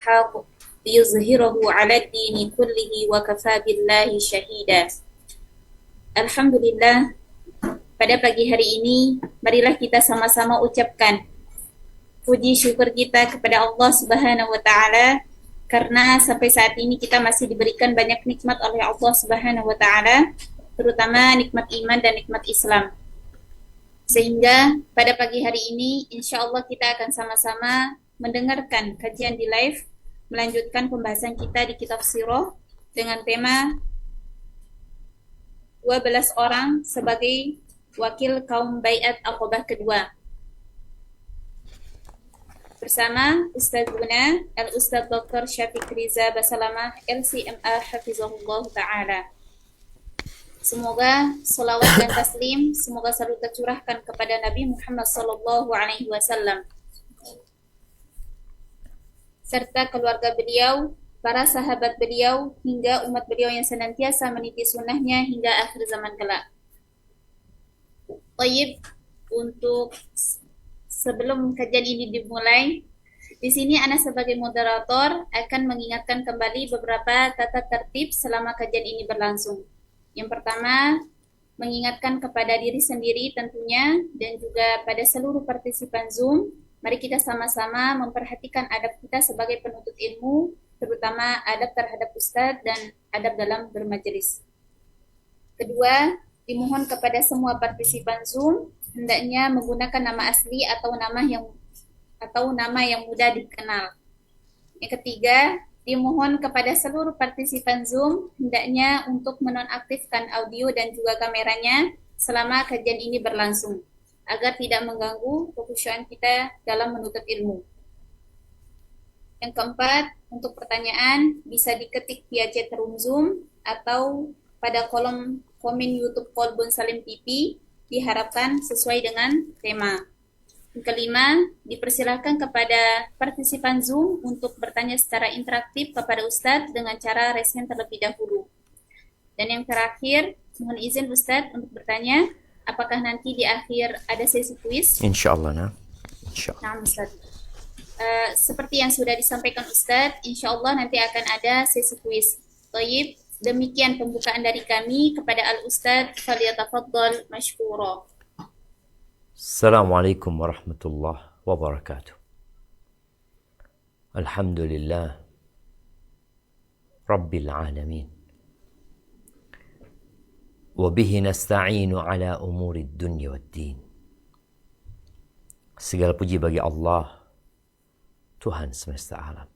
الحق ليظهره على الدين كله وكفى بالله شهيدا. Alhamdulillah, pada pagi hari ini marilah kita sama-sama ucapkan puji syukur kita kepada Allah Subhanahu wa taala karena sampai saat ini kita masih diberikan banyak nikmat oleh Allah Subhanahu wa taala, terutama nikmat iman dan nikmat Islam. Sehingga pada pagi hari ini insya Allah kita akan sama-sama mendengarkan kajian di live, melanjutkan pembahasan kita di kitab Sirah dengan tema 12 orang sebagai wakil kaum Baiat Aqabah kedua. Bersama Ustazuna Al-Ustaz Dr. Syafiq Riza Basalamah LCMA Hafizahullah Ta'ala. Semoga salawat dan taslim semoga selalu tercurahkan kepada Nabi Muhammad sallallahu alaihi wasallam serta keluarga beliau, para sahabat beliau hingga umat beliau yang senantiasa meniti sunnahnya hingga akhir zaman kelak. Baik, untuk sebelum kajian ini dimulai, di sini Ana sebagai moderator akan mengingatkan kembali beberapa tata tertib selama kajian ini berlangsung. Yang pertama, mengingatkan kepada diri sendiri tentunya dan juga pada seluruh partisipan Zoom, mari kita sama-sama memperhatikan adab kita sebagai penuntut ilmu, terutama adab terhadap ustadz dan adab dalam bermajelis. Kedua, dimohon kepada semua partisipan Zoom hendaknya menggunakan nama asli atau nama yang mudah dikenal. Yang ketiga, dimohon kepada seluruh partisipan Zoom hendaknya untuk menonaktifkan audio dan juga kameranya selama kajian ini berlangsung agar tidak mengganggu kekhusyuan kita dalam menuntut ilmu. Yang keempat, untuk pertanyaan bisa diketik via chat room Zoom atau pada kolom komen YouTube Kolbun Salim TV, diharapkan sesuai dengan tema. Yang kelima, dipersilakan kepada partisipan Zoom untuk bertanya secara interaktif kepada Ustadz dengan cara raise hand terlebih dahulu. Dan yang terakhir, mohon izin Ustadz untuk bertanya, apakah nanti di akhir ada sesi kuis? Insyaallah, nah. Insyaallah. Nah, Ustadz. Seperti yang sudah disampaikan Ustadz, insya Allah nanti akan ada sesi kuis. Thayyib, demikian pembukaan dari kami kepada Al-Ustadz, falyatafaddal mashkura. Assalamualaikum warahmatullahi wabarakatuh. Alhamdulillah Rabbil alamin. Wabihi nasta'inu ala umuri dunya wad din. Segala puji bagi Allah, Tuhan semesta alam.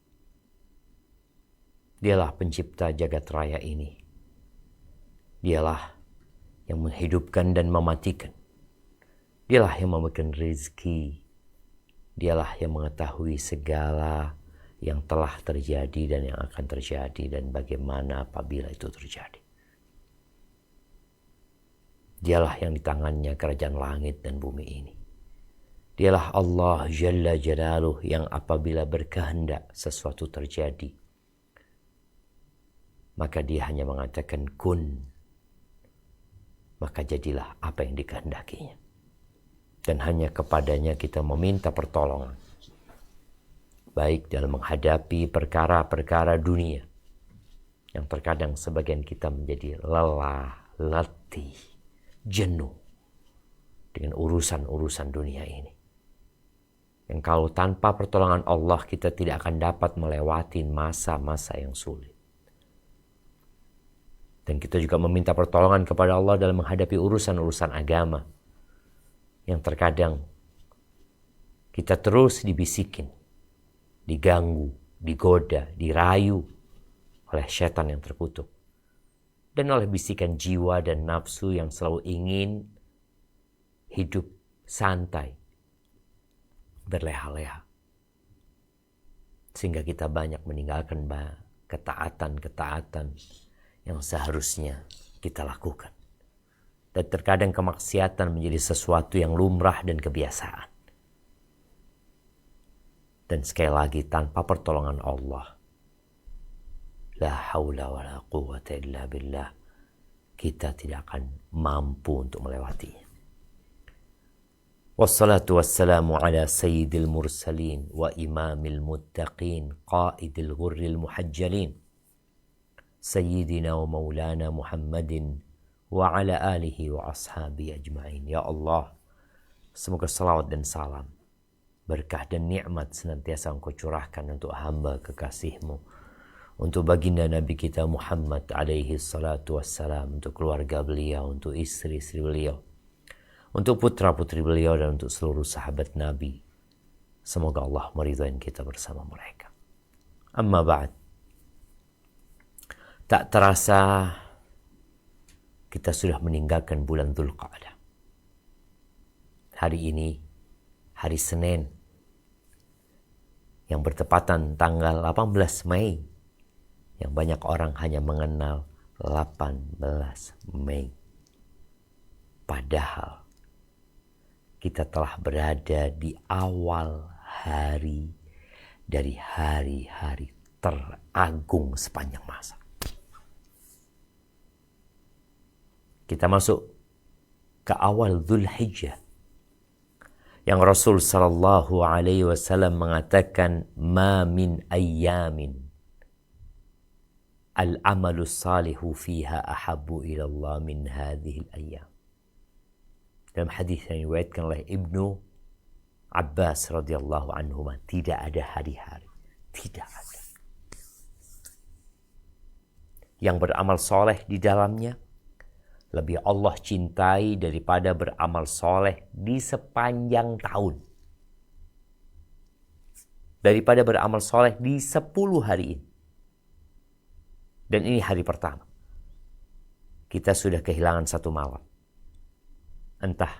Dialah pencipta jagat raya ini. Dialah yang menghidupkan dan mematikan. Dialah yang memberikan rezeki. Dialah yang mengetahui segala yang telah terjadi dan yang akan terjadi dan bagaimana apabila itu terjadi. Dialah yang di tangannya kerajaan langit dan bumi ini. Dialah Allah Jalla Jalaluh yang apabila berkehendak sesuatu terjadi, maka dia hanya mengatakan kun, maka jadilah apa yang dikehendakinya. Dan hanya kepadanya kita meminta pertolongan. Baik dalam menghadapi perkara-perkara dunia. Yang terkadang sebagian kita menjadi lelah, letih, jenuh. Dengan urusan-urusan dunia ini. Yang kalau tanpa pertolongan Allah kita tidak akan dapat melewati masa-masa yang sulit. Dan kita juga meminta pertolongan kepada Allah dalam menghadapi urusan-urusan agama. Yang terkadang kita terus dibisikin, diganggu, digoda, dirayu oleh setan yang terkutuk. Dan oleh bisikan jiwa dan nafsu yang selalu ingin hidup santai, berleha-leha. Sehingga kita banyak meninggalkan ketaatan-ketaatan yang seharusnya kita lakukan. Dan terkadang kemaksiatan menjadi sesuatu yang lumrah dan kebiasaan. Dan sekali lagi tanpa pertolongan Allah, la haula wa la quwwata illa billah, kita tidak akan mampu untuk melewatinya. Wassalatu wassalamu ala sayyidil mursalin wa imamil muttaqin qaidil ghurril muhajjalin sayyidina wa maulana Muhammadin wa ala alihi wa ashabi ajma'in. Ya Allah, semoga salawat dan salam, berkah dan nikmat senantiasa Engkau curahkan untuk hamba kekasih-Mu, untuk baginda Nabi kita Muhammad alaihi salatu wassalam, untuk keluarga beliau, untuk istri-istri beliau, untuk putra-putri beliau, dan untuk seluruh sahabat Nabi. Semoga Allah meridhai kita bersama mereka. Amma ba'd. Tak terasa kita sudah meninggalkan bulan Dzulqa'dah. Hari ini, hari Senin, yang bertepatan tanggal 18 Mei, yang banyak orang hanya mengenal 18 Mei. Padahal kita telah berada di awal hari dari hari-hari teragung sepanjang masa. Kita masuk ke awal Dzulhijjah, yang Rasul sallallahu alaihi wasallam mengatakan, "Ma min ayyamin al-amalu salihu fiha ahabbu ila Allah min hadhihi al-ayyam." Dalam hadis yang diriwayatkan oleh Ibnu Abbas radhiyallahu anhu, tidak ada hari-hari, tidak ada yang beramal soleh di dalamnya lebih Allah cintai daripada beramal soleh di sepanjang tahun, daripada beramal soleh di 10 hari ini. Dan ini hari pertama. Kita sudah kehilangan satu malam. Entah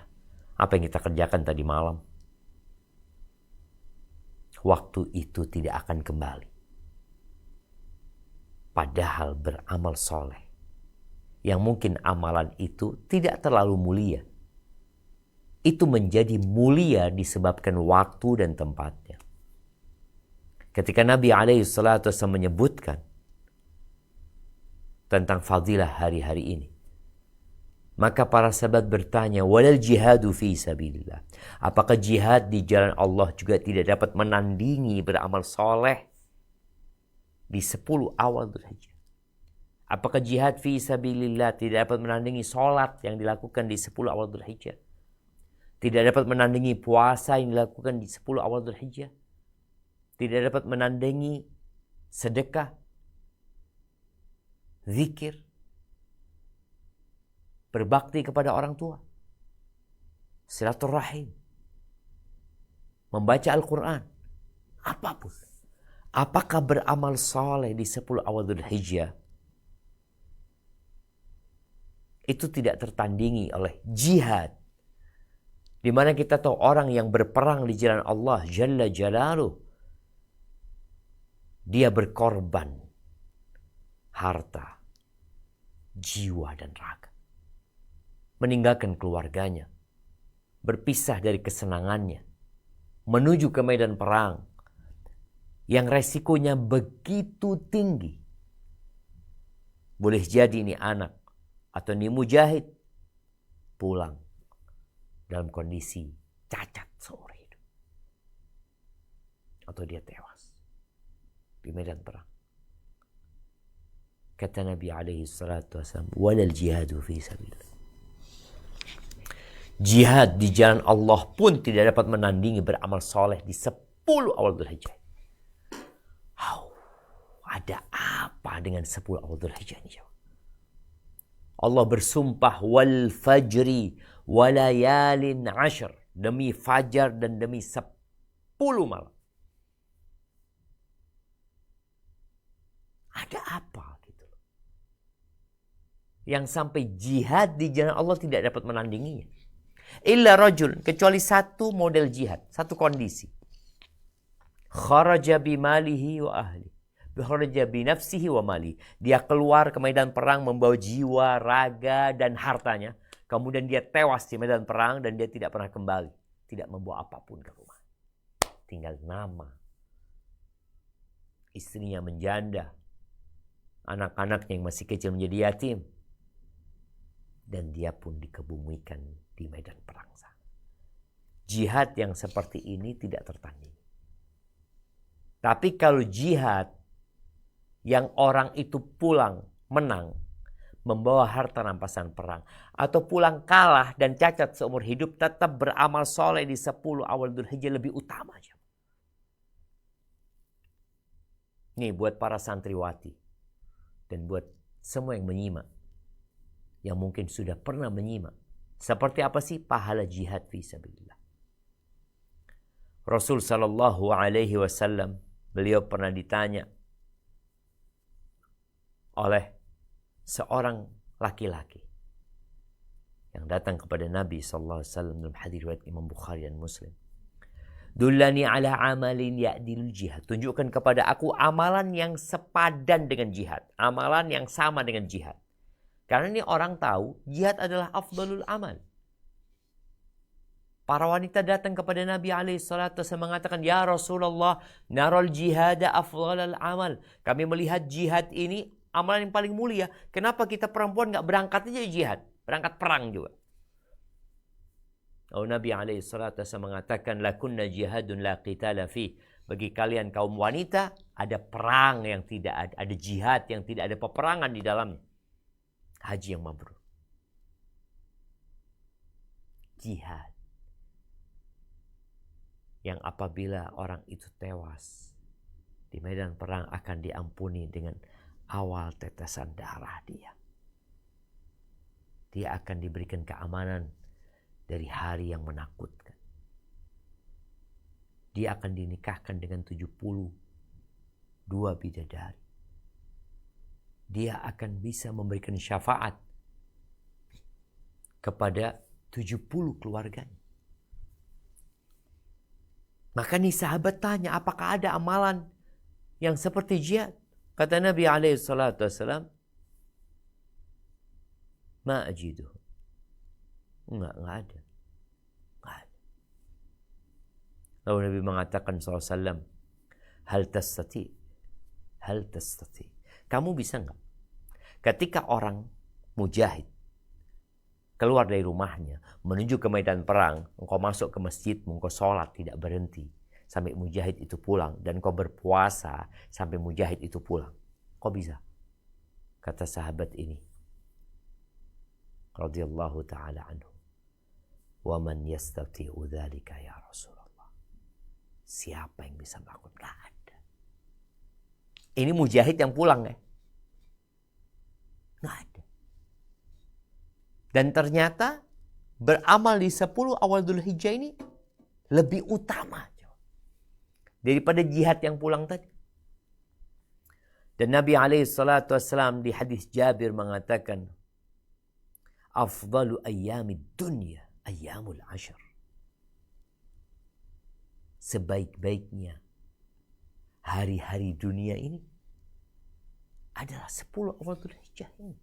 apa yang kita kerjakan tadi malam, waktu itu tidak akan kembali. Padahal beramal soleh, yang mungkin amalan itu tidak terlalu mulia, itu menjadi mulia disebabkan waktu dan tempatnya. Ketika Nabi SAW menyebutkan tentang fadilah hari-hari ini, maka para sahabat bertanya, walal jihadu fi sabilillah. Apakah jihad di jalan Allah juga tidak dapat menandingi beramal soleh di 10 awal Dzulhijjah? Apakah jihad fi sabilillah tidak dapat menandingi sholat yang dilakukan di 10 awal Dzulhijjah? Tidak dapat menandingi puasa yang dilakukan di 10 awal Dzulhijjah? Tidak dapat menandingi sedekah, zikir, berbakti kepada orang tua, silaturahim, membaca Al-Quran, apapun. Apakah beramal soleh di 10 awal Dzulhijjah itu tidak tertandingi oleh jihad, di mana kita tahu orang yang berperang di jalan Allah Jalla Jalaluh, dia berkorban harta, jiwa, dan raga, meninggalkan keluarganya, berpisah dari kesenangannya, menuju ke medan perang yang resikonya begitu tinggi. Boleh jadi ini anak atau ini mujahid pulang dalam kondisi cacat seumur hidup, atau dia tewas di medan perang. Kata Nabi alaihi salatu wasallam, walal jihadu fi sabilillah. Jihad di jalan Allah pun tidak dapat menandingi beramal soleh di 10 awal Dzulhijjah. Ada apa dengan 10 awal Dzulhijjah ini? Allah bersumpah, wal fajri walayalin ashr, demi fajar dan demi 10 malam. Ada apa gitu? Yang sampai jihad di jalan Allah tidak dapat menandinginya. Illa rajul, kecuali satu model jihad, satu kondisi. Kharaja bimalihi wa ahli. Kharaja binafsihi wa mali. Dia keluar ke medan perang membawa jiwa, raga, dan hartanya. Kemudian dia tewas di medan perang dan dia tidak pernah kembali. Tidak membawa apapun ke rumah. Tinggal nama. Istrinya menjanda. Anak-anaknya yang masih kecil menjadi yatim. Dan dia pun dikebumikan di medan perang sana. Jihad yang seperti ini tidak tertandingi. Tapi kalau jihad yang orang itu pulang menang, membawa harta rampasan perang, atau pulang kalah dan cacat seumur hidup, tetap beramal soleh di 10 awal Dzulhijjah lebih utama. Nih buat para santriwati dan buat semua yang menyimak, yang mungkin sudah pernah menyimak, seperti apa sih pahala jihad fi sabilillah. Rasul sallallahu alaihi wasallam, beliau pernah ditanya oleh seorang laki-laki yang datang kepada Nabi sallallahu alaihi wasallam dalam hadis riwayat Imam Bukhari dan Muslim. Dullani ala amalin ya'dilul jihad. Tunjukkan kepada aku amalan yang sepadan dengan jihad, amalan yang sama dengan jihad. Karena ini orang tahu jihad adalah afdalul amal. Para wanita datang kepada Nabi alaihissalatu wasallam mengatakan, ya Rasulullah, naral jihada afdalul amal. Kami melihat jihad ini amalan yang paling mulia. Kenapa kita perempuan nggak berangkat aja jihad? Berangkat perang juga. Oh, Nabi alaihissalatu wasallam mengatakan, lakunna jihadun la qitala fi. Bagi kalian kaum wanita, ada perang yang tidak ada. Ada jihad yang tidak ada peperangan di dalamnya. Haji yang mabrur. Jihad. Yang apabila orang itu tewas di medan perang akan diampuni dengan awal tetesan darah dia. Dia akan diberikan keamanan dari hari yang menakutkan. Dia akan dinikahkan dengan 72 bidadari. Dia akan bisa memberikan syafaat kepada 70 keluarganya. Maka nih sahabat tanya, apakah ada amalan yang seperti jihad? Kata Nabi SAW, ma ajidu. Enggak ada. Lalu Nabi mengatakan SAW, hal tastati. Kamu bisa enggak? Ketika orang mujahid keluar dari rumahnya, menuju ke medan perang, engkau masuk ke masjid, engkau sholat tidak berhenti sampai mujahid itu pulang, dan engkau berpuasa sampai mujahid itu pulang. Kau bisa? Kata sahabat ini, radhiyallahu ta'ala anhu, wa man yastati'u dzalika ya Rasulullah. Siapa yang bisa melakukan? Gak ada. Ini mujahid yang pulang ya. Gak ada. Dan ternyata beramal di 10 awal Dzulhijjah ini lebih utama daripada jihad yang pulang tadi. Dan Nabi SAW di hadis Jabir mengatakan, afdalu ayyamid dunya ayyamul ashr. Sebaik-baiknya hari-hari dunia ini adalah 10 awal Dzulhijjah ini.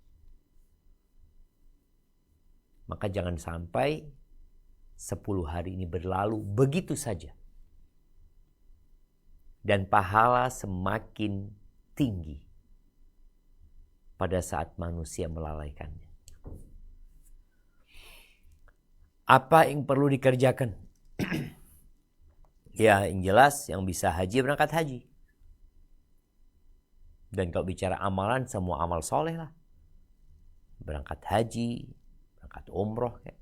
Maka jangan sampai 10 hari ini berlalu begitu saja. Dan pahala semakin tinggi pada saat manusia melalaikannya. Apa yang perlu dikerjakan? Ya, yang jelas yang bisa haji berangkat haji. Dan kalau bicara amalan, semua amal soleh lah. Berangkat haji, berangkat umroh, ya.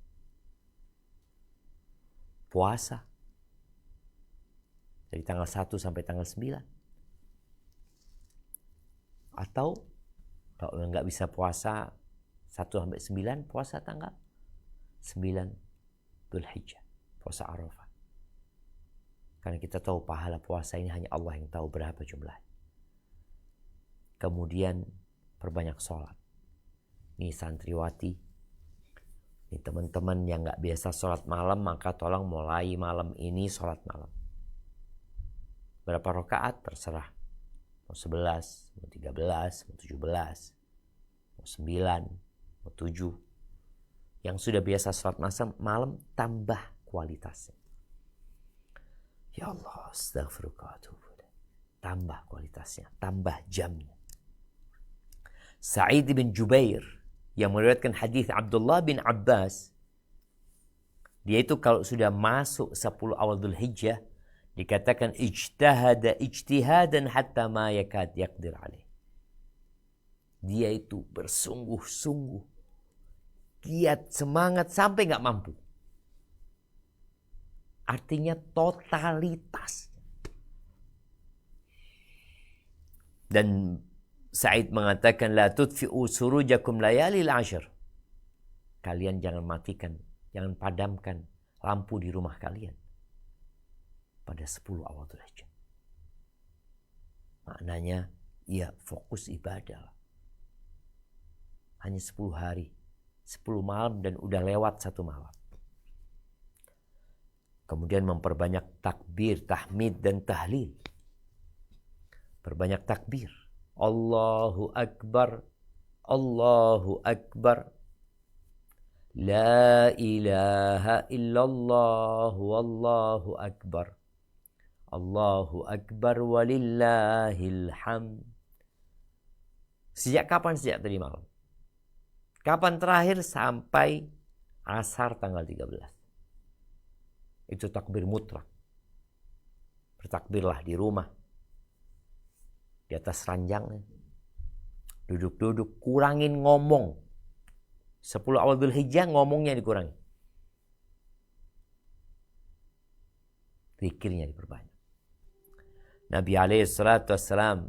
Puasa. Dari tanggal 1 sampai tanggal 9. Atau kalau nggak bisa puasa 1 sampai 9, puasa tanggal 9 Dzulhijjah. Puasa Arafah. Karena kita tahu pahala puasa ini hanya Allah yang tahu berapa jumlahnya. Kemudian perbanyak sholat. Nih santriwati, nih teman-teman yang gak biasa sholat malam, maka tolong mulai malam ini sholat malam. Berapa rakaat? Terserah. Mau 11, mau 13, mau 17, mau 9, mau 7. Yang sudah biasa sholat malam, tambah kualitasnya. Ya Allah, astaghfirullah. Tambah kualitasnya, tambah jamnya. Sa'id bin Jubair yang meriwayatkan hadis Abdullah bin Abbas Dia itu kalau sudah masuk 10 awal Dzulhijjah, dikatakan ijtahada ijtihadan hatta ma yakad yaqdir alaih. Dia itu bersungguh-sungguh, giat, semangat sampai nggak mampu. Artinya totalitas. Dan Sa'id mengatakan la tudfi'u surujakum layalil ashr. Kalian jangan matikan, jangan padamkan lampu di rumah kalian pada 10 awal Dzulhijjah. Maknanya ia fokus ibadah. Hanya 10 hari, 10 malam dan udah lewat 1 malam. Kemudian memperbanyak takbir, tahmid dan tahlil. Perbanyak takbir. Allahu Akbar, Allahu Akbar. La ilaha illallah, wallahu akbar. Allahu akbar walillahil hamd. Sejak kapan? Sejak tadi malam. Kapan terakhir? Sampai asar tanggal 13. Itu takbir mutlak. Bertakbirlah di rumah. Di atas ranjangnya. Duduk-duduk, kurangin ngomong. 10 awal Dzulhijjah ngomongnya dikurangi. Zikirnya diperbanyak. Nabi SAW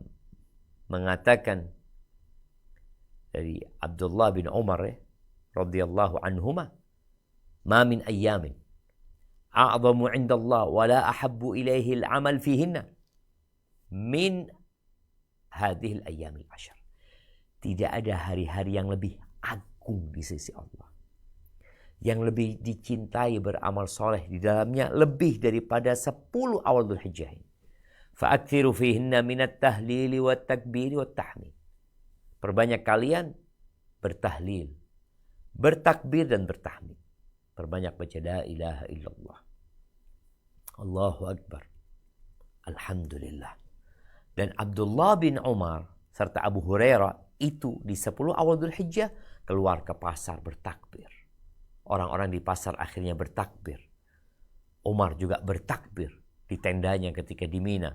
mengatakan dari Abdullah bin Umar radhiyallahu anhuma, "Ma min ayyamin a'zamu 'inda Allah wa la ahabbu ilaihi al-'amal fihinna min hadhihi al-ayyam al-'ashr." Tidak ada hari-hari yang lebih agung di sisi Allah, yang lebih dicintai beramal soleh di dalamnya lebih daripada 10 awal Dzulhijjah ini. Fa'aktsiru fihinna minat tahlili wat takbiri wat tahmid. Perbanyak kalian bertahlil, bertakbir dan bertahmid. Perbanyak baca la ilaha illallah, Allahu akbar, alhamdulillah. Dan Abdullah bin Umar serta Abu Hurairah itu di 10 awal Dzulhijjah keluar ke pasar bertakbir. Orang-orang di pasar akhirnya bertakbir. Umar juga bertakbir di tendanya ketika di Mina.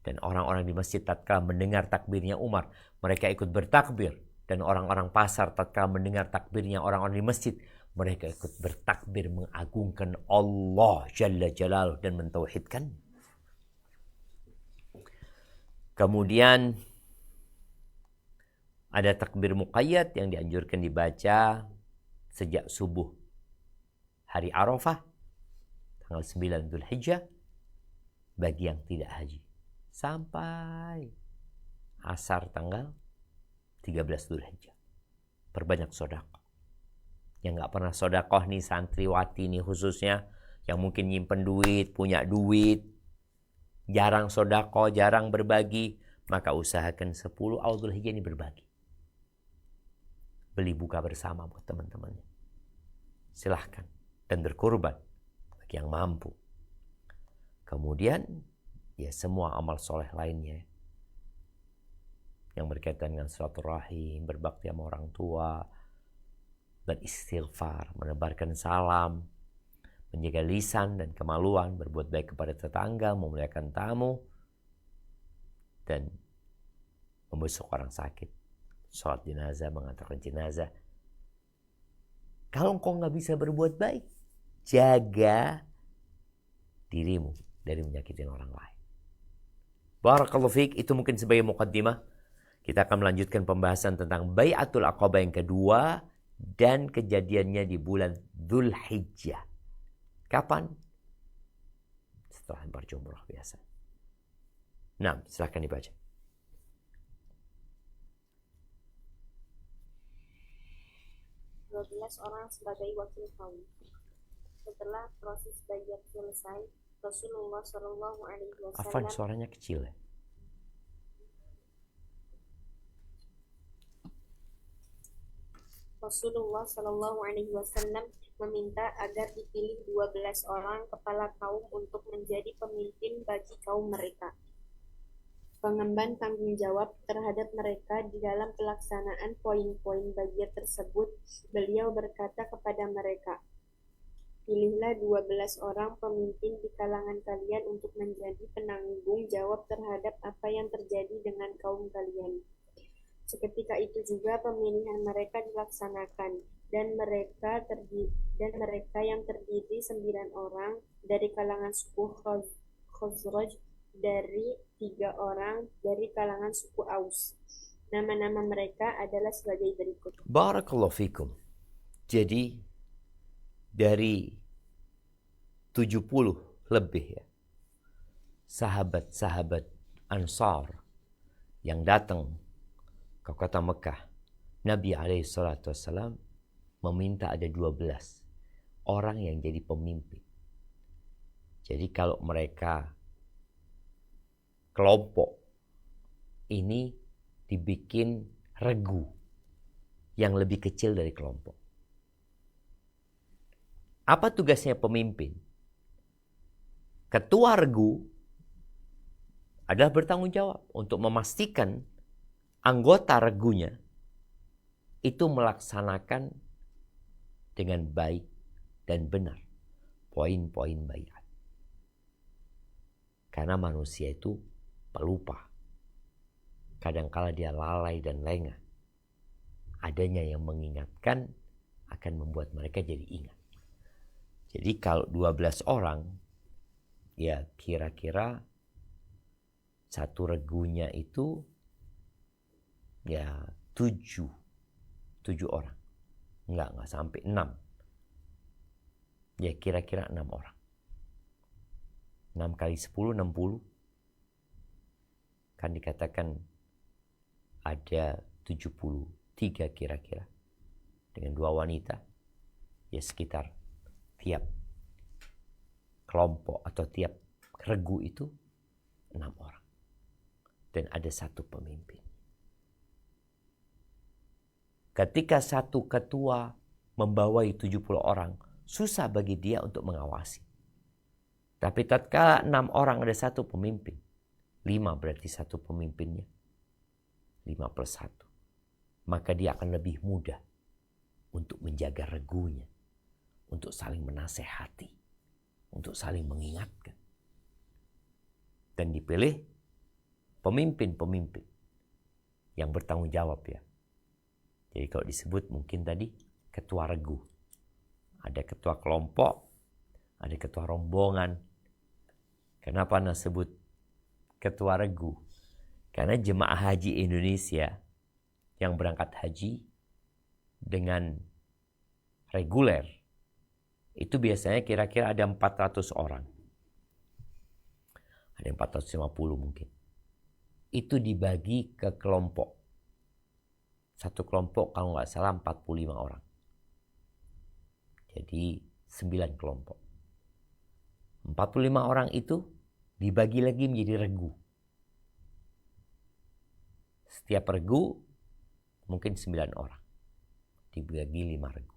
Dan orang-orang di masjid tatkala mendengar takbirnya Umar, mereka ikut bertakbir. Dan orang-orang pasar tatkala mendengar takbirnya orang-orang di masjid, mereka ikut bertakbir mengagungkan Allah Jalla Jalaluh dan mentauhidkan. Kemudian ada takbir muqayyad yang dianjurkan dibaca sejak subuh hari Arafah, tanggal 9 Dzulhijjah, bagi yang tidak haji. Sampai asar tanggal 13 Dzulhijjah. Perbanyak sedekah. Yang gak pernah sedekah nih, santriwati nih khususnya, yang mungkin nyimpen duit, punya duit, jarang sedekah, jarang berbagi, maka usahakan 10 awal Dzulhijjah ini berbagi. Beli buka bersama buat teman-temannya. Silahkan. Dan berkurban bagi yang mampu. Kemudian ya semua amal soleh lainnya yang berkaitan dengan silaturahim, berbakti sama orang tua, dan istighfar, menebarkan salam, menjaga lisan dan kemaluan, berbuat baik kepada tetangga, memuliakan tamu, dan membesuk orang sakit, sholat jenazah, mengantarkan jenazah. Kalau engkau nggak bisa berbuat baik, jaga dirimu dari menyakiti orang lain. Barakallahu fiik. Itu mungkin sebagai muqaddimah. Kita akan melanjutkan pembahasan tentang Bai'atul Aqabah yang kedua dan kejadiannya di bulan Dzulhijjah. Kapan? Setelah berjumrah biasa. Nah, silahkan dibaca. Orang sebagai wakil kaum. Setelah proses baiat selesai, Rasulullah Shallallahu Alaihi Afan, Wasallam suaranya kecil ya. Rasulullah Shallallahu Alaihi Wasallam meminta agar dipilih 12 orang kepala kaum untuk menjadi pemimpin bagi kaum mereka. Pengemban tanggung jawab terhadap mereka di dalam pelaksanaan poin-poin baiat tersebut, beliau berkata kepada mereka, Pilihlah 12 orang pemimpin di kalangan kalian untuk menjadi penanggung jawab terhadap apa yang terjadi dengan kaum kalian. Seketika itu juga pemilihan mereka dilaksanakan, dan mereka yang terdiri 9 orang dari kalangan suku Khazraj, dari 3 orang dari kalangan suku Aus. Nama-nama mereka adalah sebagai berikut. Barakallahu fikum. Jadi dari 70 lebih ya sahabat-sahabat Ansar yang datang ke kota Mekah, Nabi SAW meminta ada 12 orang yang jadi pemimpin. Jadi kalau mereka kelompok ini dibikin regu yang lebih kecil dari kelompok. Apa tugasnya pemimpin? Ketua regu adalah bertanggung jawab untuk memastikan anggota regunya itu melaksanakan dengan baik dan benar poin-poin baiat. Karena manusia itu pelupa. Kadangkala dia lalai dan lengah. Adanya yang mengingatkan akan membuat mereka jadi ingat. Jadi kalau 12 orang, ya kira-kira satu regunya itu ya 7 orang. Enggak sampai 6. Ya kira-kira 6 orang. 6 kali 10, 60. Kan dikatakan ada 73 kira-kira. Dengan 2 wanita. Ya sekitar tiap kelompok atau tiap regu itu 6 orang. Dan ada satu pemimpin. Ketika satu ketua membawai 70 orang, susah bagi dia untuk mengawasi. Tapi tatkala 6 orang ada satu pemimpin, 5 berarti satu pemimpinnya, 5 plus 1. Maka dia akan lebih mudah untuk menjaga regunya, untuk saling menasehati, untuk saling mengingatkan. Dan dipilih pemimpin-pemimpin yang bertanggung jawab ya. Jadi kalau disebut mungkin tadi ketua regu. Ada ketua kelompok, ada ketua rombongan. Kenapa disebut ketua regu? Karena jemaah haji Indonesia yang berangkat haji dengan reguler itu biasanya kira-kira ada 400 orang. Ada 450 mungkin. Itu dibagi ke kelompok. Satu kelompok kalau nggak salah 45 orang. Jadi 9 kelompok. 45 orang itu dibagi lagi menjadi regu. Setiap regu mungkin 9 orang. Dibagi 5 regu.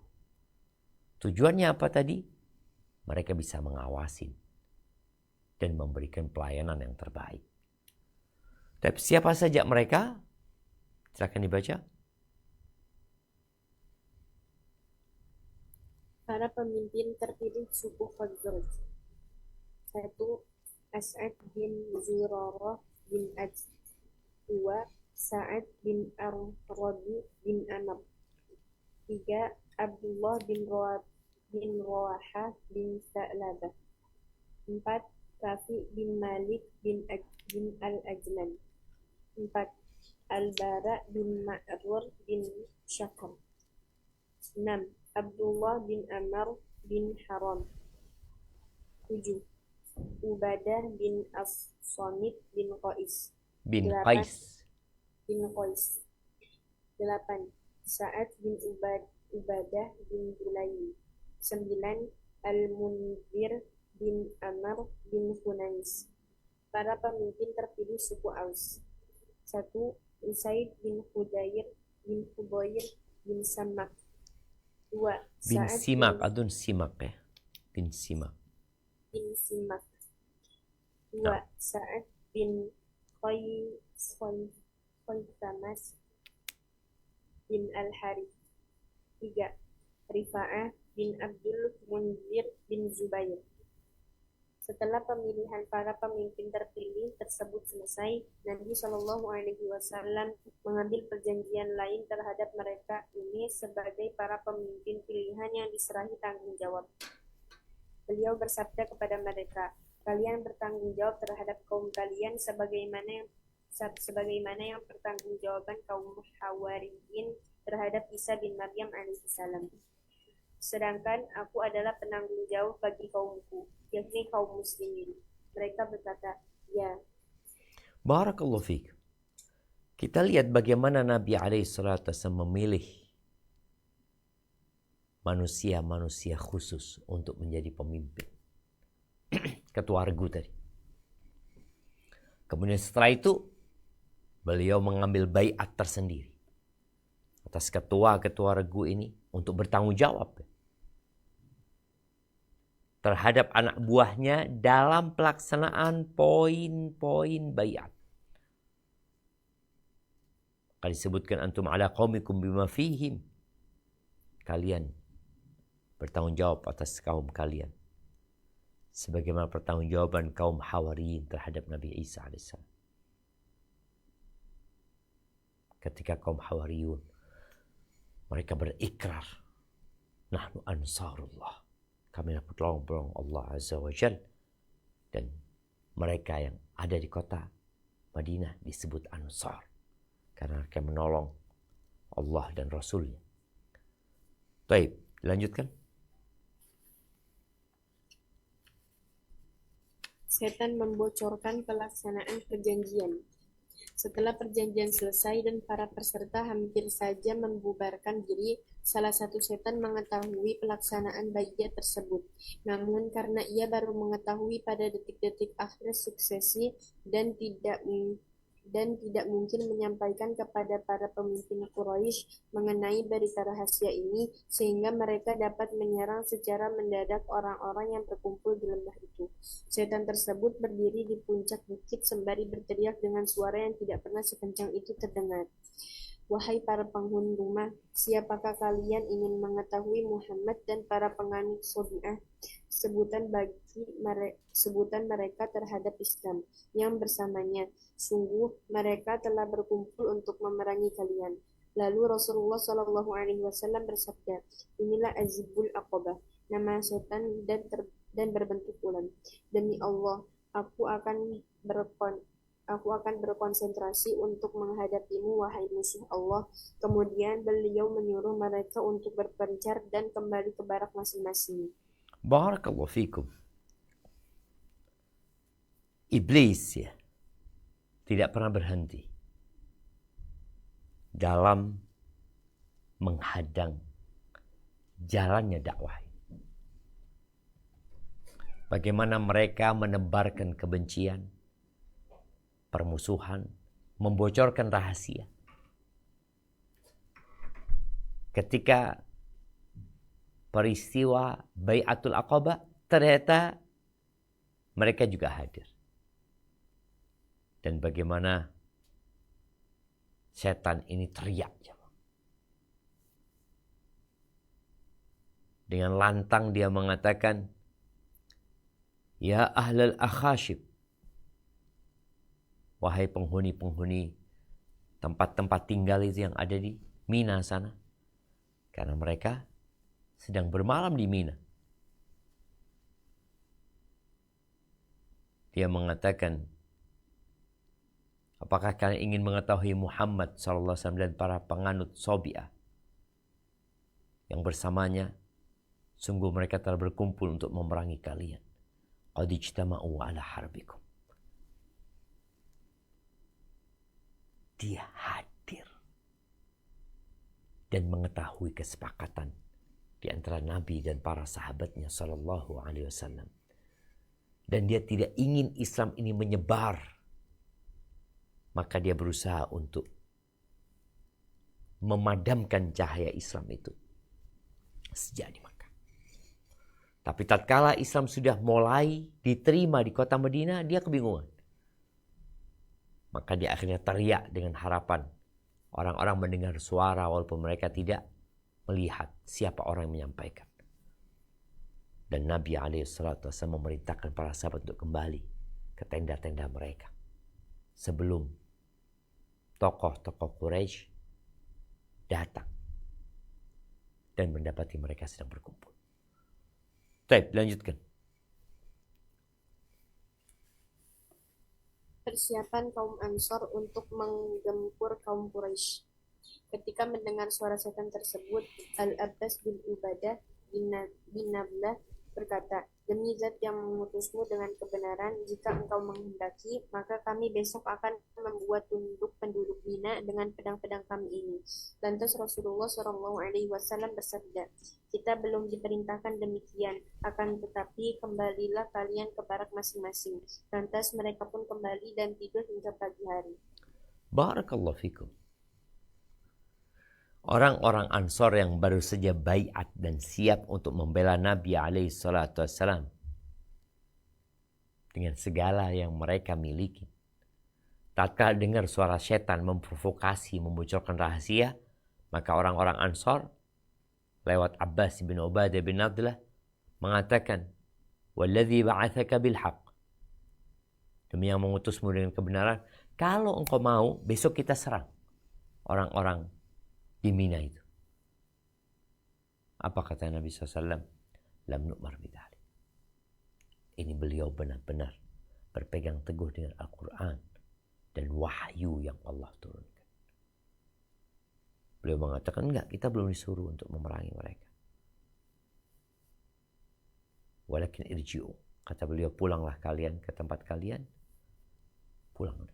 Tujuannya apa tadi? Mereka bisa mengawasi dan memberikan pelayanan yang terbaik. Tapi siapa saja mereka? Silakan dibaca. Para pemimpin terpilih suku Khazraj. 1. As'ad bin Zurarah bin Ajz. 2. Sa'ad bin Ar-Rabi bin Amr. 3. Abdullah bin Rawaha bin Sa'labah. 4. Rafi bin Malik bin Al-Ajlan. 4. Al-Bara bin Ma'rur bin Syakr. 6. Abdullah bin Amr bin Haram. 7. Ubadah bin As-Samit bin Qais. Bin 8. Qais. 8. Sa'ad bin Ubadah bin Bulaim. 9. Al-Munzir bin Amr bin Hunais. Para pemimpin terpilih suku Aus. 1. Usaid bin Hudayr bin Samak. 2. Bin Sa'ad Simak, adun Simak ya. Bin Simak. 2. Sa'ad bin Khaysamas bin Al-Harith. 3. Rifa'ah bin Abdul Munzir bin Zubair. Setelah pemilihan para pemimpin terpilih tersebut selesai, Nabi Shallallahu Alaihi Wasallam mengambil perjanjian lain terhadap mereka ini sebagai para pemimpin pilihan yang diserahi tanggung jawab. Beliau bersabda kepada mereka, kalian bertanggung jawab terhadap kaum kalian sebagaimana yang pertanggungjawaban kaum Hawariyin terhadap Isa bin Maryam alaihissalam. Sedangkan aku adalah penanggung jawab bagi kaumku, yakni kaum muslimin. Mereka berkata, ya. Barakallahu fiik. Kita lihat bagaimana Nabi alaihissalatu memilih manusia-manusia khusus untuk menjadi pemimpin. Ketua regu tadi. Kemudian setelah itu, beliau mengambil baiat tersendiri atas ketua-ketua regu ini untuk bertanggung jawab terhadap anak buahnya dalam pelaksanaan poin-poin baiat. Maka disebutkan antum ala qaumikum bima fihim. Kalian bertanggung jawab atas kaum kalian. Sebagaimana pertanggungjawaban kaum Hawariyin terhadap Nabi Isa AS. Ketika kaum Hawariyun, mereka berikrar, nahnu ansarullah. Kami adalah pelong-pelong Allah Azza wa Jal. Dan mereka yang ada di kota Madinah disebut Ansar. Karena mereka menolong Allah dan Rasulnya. Baik, dilanjutkan. Setan membocorkan pelaksanaan perjanjian. Setelah perjanjian selesai dan para peserta hampir saja membubarkan diri, salah satu setan mengetahui pelaksanaan baiat tersebut. Namun karena ia baru mengetahui pada detik-detik akhir suksesi dan tidak mungkin menyampaikan kepada para pemimpin Quraisy mengenai berita rahasia ini, sehingga mereka dapat menyerang secara mendadak orang-orang yang berkumpul di lembah itu. Setan tersebut berdiri di puncak bukit sembari berteriak dengan suara yang tidak pernah sekencang itu terdengar. Wahai para penghuni rumah, siapakah kalian ingin mengetahui Muhammad dan para penganut Sabi'ah? Sebutan mereka terhadap Islam yang bersamanya. Sungguh mereka telah berkumpul untuk memerangi kalian. Lalu Rasulullah Shallallahu Alaihi Wasallam bersabda, inilah Azibul Aqabah, nama setan dan berbentuk ular. Demi Allah, aku akan berkonsentrasi untuk menghadapimu, wahai musuh Allah. Kemudian beliau menyuruh mereka untuk berpencar dan kembali ke barak masing-masing. Barakallahu fikum. Iblis ya, tidak pernah berhenti dalam menghadang jalannya dakwah. Bagaimana mereka menebarkan kebencian, permusuhan, membocorkan rahasia. Ketika peristiwa Bai'atul Aqabah, ternyata mereka juga hadir. Dan bagaimana setan ini teriak. Dengan lantang dia mengatakan, ya ahlal akhashib, wahai penghuni-penghuni tempat-tempat tinggal itu yang ada di Mina sana. Karena mereka sedang bermalam di Mina. Dia mengatakan, apakah kalian ingin mengetahui Muhammad SAW dan para penganut Sabi'ah yang bersamanya? Sungguh mereka telah berkumpul untuk memerangi kalian. Qad ijtama'u ala harbikum. Dia hadir dan mengetahui kesepakatan di antara Nabi dan para sahabatnya sallallahu alaihi wasallam. Dan dia tidak ingin Islam ini menyebar. Maka dia berusaha untuk memadamkan cahaya Islam itu sejak di Makkah. Tapi tatkala Islam sudah mulai diterima di kota Madinah, dia kebingungan. Maka dia akhirnya teriak dengan harapan orang-orang mendengar suara walaupun mereka tidak melihat siapa orang yang menyampaikan. Dan Nabi SAW memerintahkan para sahabat untuk kembali ke tenda-tenda mereka sebelum tokoh-tokoh Quraisy datang dan mendapati mereka sedang berkumpul. Baik, lanjutkan. Persiapan kaum Ansor untuk menggempur kaum Quraisy. Ketika mendengar suara setan tersebut, Al-Abbas bin Ubadah bin Nablah berkata, "Demi Zat yang mengutusmu dengan kebenaran, jika engkau menghendaki, maka kami besok akan membuat tunduk penduduk Mina dengan pedang-pedang kami ini." Lantas Rasulullah SAW bersabda, "Kita belum diperintahkan demikian, akan tetapi kembalilah kalian ke barak masing-masing." Lantas mereka pun kembali dan tidur hingga pagi hari. Barakallahu fikum. Orang-orang Ansor yang baru saja baiat dan siap untuk membela Nabi SAW dengan segala yang mereka miliki. Tatkala dengar suara setan memprovokasi, membocorkan rahasia, maka orang-orang Ansor lewat Abbas bin Ubadah bin Abdullah mengatakan, "Walladzi ba'atsaka bil haqq." Demi yang mengutusmu dengan kebenaran, kalau engkau mau, besok kita serang orang-orang di Mina itu. Apa kata Nabi SAW? Lam nu'mar bidhalik. Ini beliau benar-benar berpegang teguh dengan Al-Quran dan wahyu yang Allah turunkan. Beliau mengatakan, enggak, kita belum disuruh untuk memerangi mereka. Walakin irji'u. Kata beliau, pulanglah kalian ke tempat kalian. Pulang.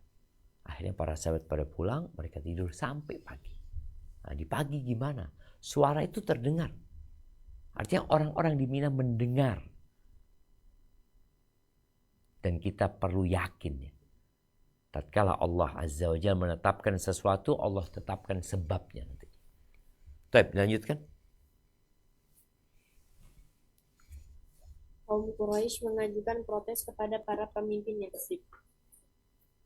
Akhirnya para sahabat pada pulang, mereka tidur sampai pagi. Nah, di pagi gimana? Suara itu terdengar. Artinya orang-orang di Mina mendengar. Dan kita perlu yakin ya. Tatkala Allah Azza wa Jalla menetapkan sesuatu, Allah tetapkan sebabnya nanti. Baik, lanjutkan. Kaum Quraisy mengajukan protes kepada para pemimpin Yatsrib.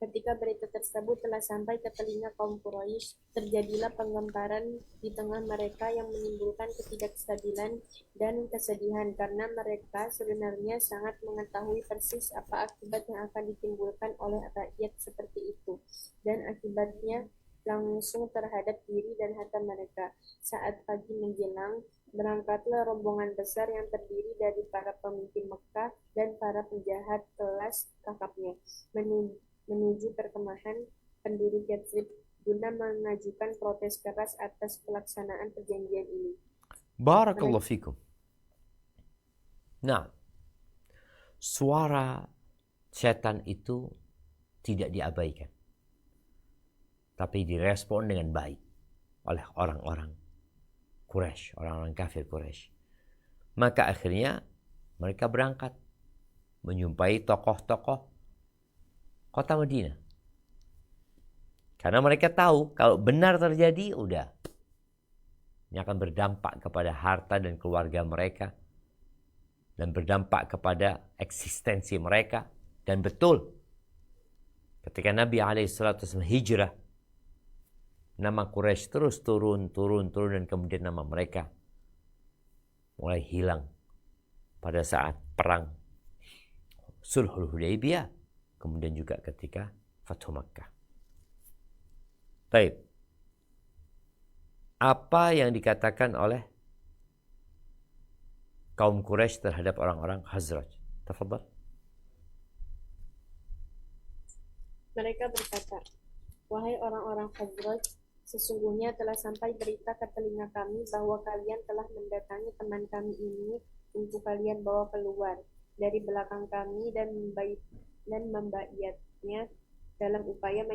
Ketika berita tersebut telah sampai ke telinga kaum Quraisy, terjadilah penggemparan di tengah mereka yang menimbulkan ketidakstabilan dan kesedihan karena mereka sebenarnya sangat mengetahui persis apa akibat yang akan ditimbulkan oleh rakyat seperti itu dan akibatnya langsung terhadap diri dan harta mereka. Saat pagi menjelang, berangkatlah rombongan besar yang terdiri dari para pemimpin Mekah dan para penjahat kelas kakapnya menuju perkemahan penduduk Yatsrib guna mengajukan protes keras atas pelaksanaan perjanjian ini. Barakallahu fikum. Nah, suara setan itu tidak diabaikan, tapi direspon dengan baik oleh orang-orang Quraisy, orang-orang kafir Quraisy. Maka akhirnya mereka berangkat menjumpai tokoh-tokoh kota Madinah. Karena mereka tahu kalau benar terjadi, udah. Ini akan berdampak kepada harta dan keluarga mereka. Dan berdampak kepada eksistensi mereka. Dan betul, ketika Nabi SAW hijrah, nama Quraisy terus turun. Dan kemudian nama mereka mulai hilang pada saat perang Sulhul Hudaybiyah. Kemudian juga ketika Fathu Makkah. Baik. Apa yang dikatakan oleh kaum Quraisy terhadap orang-orang Khazraj? Tafadhal. Mereka berkata, "Wahai orang-orang Khazraj, sesungguhnya telah sampai berita ke telinga kami bahwa kalian telah mendatangi teman kami ini untuk kalian bawa keluar dari belakang kami dan membayatnya dalam upaya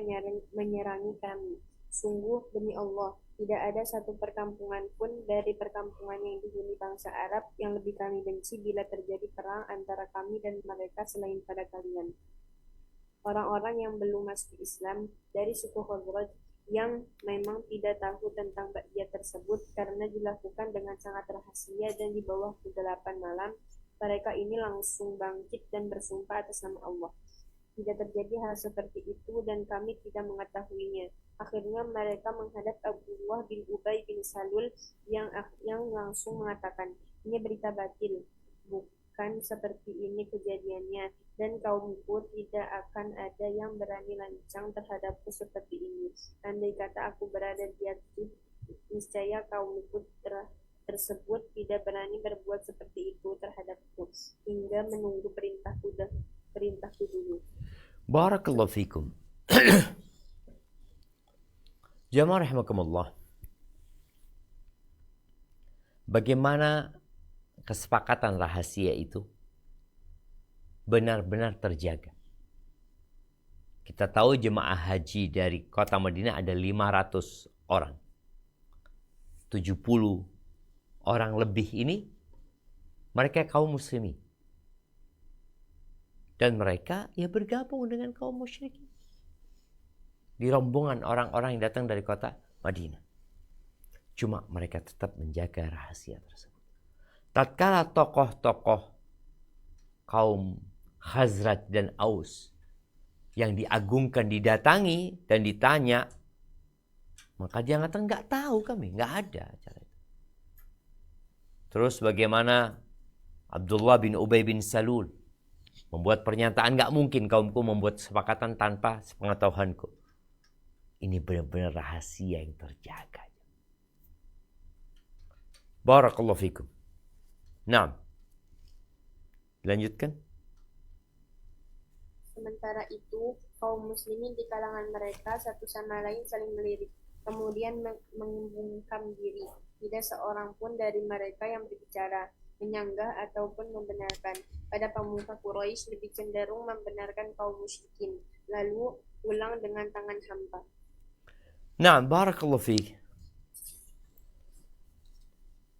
menyerangi kami. Sungguh demi Allah, tidak ada satu perkampungan pun dari perkampungan yang dihuni bangsa Arab yang lebih kami benci bila terjadi perang antara kami dan mereka selain pada kalian." Orang-orang yang belum masuk Islam dari suku Khazraj yang memang tidak tahu tentang baiat tersebut karena dilakukan dengan sangat rahasia dan di bawah kegelapan malam, mereka ini langsung bangkit dan bersumpah atas nama Allah. Tidak terjadi hal seperti itu dan kami tidak mengetahuinya. Akhirnya mereka menghadap Abdullah bin Ubay bin Salul yang langsung mengatakan, ini berita batil, bukan seperti ini kejadiannya, dan kaumku tidak akan ada yang berani lancang terhadapku seperti ini. Andai kata aku berada di atas, niscaya kaumku tersebut tidak berani berbuat seperti itu terhadapku, hingga menunggu perintahku dulu. Barakallahu fikum. Jamaah rahimakumullah. Bagaimana kesepakatan rahasia itu benar-benar terjaga. Kita tahu jemaah haji dari kota Madinah ada 500 orang. 70 orang lebih ini mereka kaum muslimin. Dan mereka ya bergabung dengan kaum musyrikin. Di rombongan orang-orang yang datang dari kota Madinah. Cuma mereka tetap menjaga rahasia tersebut. Tatkala tokoh-tokoh kaum Khazraj dan Aus yang diagungkan didatangi dan ditanya, maka dia mengatakan nggak tahu kami, nggak ada acara itu. Terus bagaimana Abdullah bin Ubay bin Salul membuat pernyataan, nggak mungkin kaumku membuat kesepakatan tanpa sepengetahuanku. Ini benar-benar rahasia yang terjaga. Barakallahu fikum. Nah, lanjutkan. Sementara itu, kaum muslimin di kalangan mereka satu sama lain saling melirik, kemudian membungkam diri. Tidak seorang pun dari mereka yang berbicara, menyanggah ataupun membenarkan. Pada pemuka Quraisy lebih cenderung membenarkan kaum musyrikin, lalu pulang dengan tangan hampa. Nah, barakallahu fiik.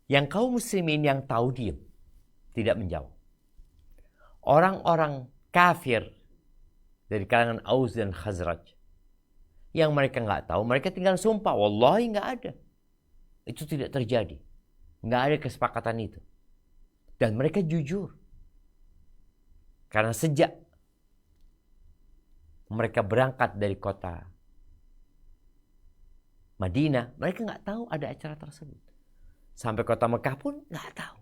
Yang kaum muslimin yang tahu diam, tidak menjawab. Orang-orang kafir dari kalangan Aus dan Khazraj yang mereka nggak tahu, mereka tinggal sumpah, wallahi nggak ada. Itu tidak terjadi. Nggak ada kesepakatan itu. Dan mereka jujur. Karena sejak mereka berangkat dari kota Madinah, mereka nggak tahu ada acara tersebut. Sampai kota Mekah pun nggak tahu.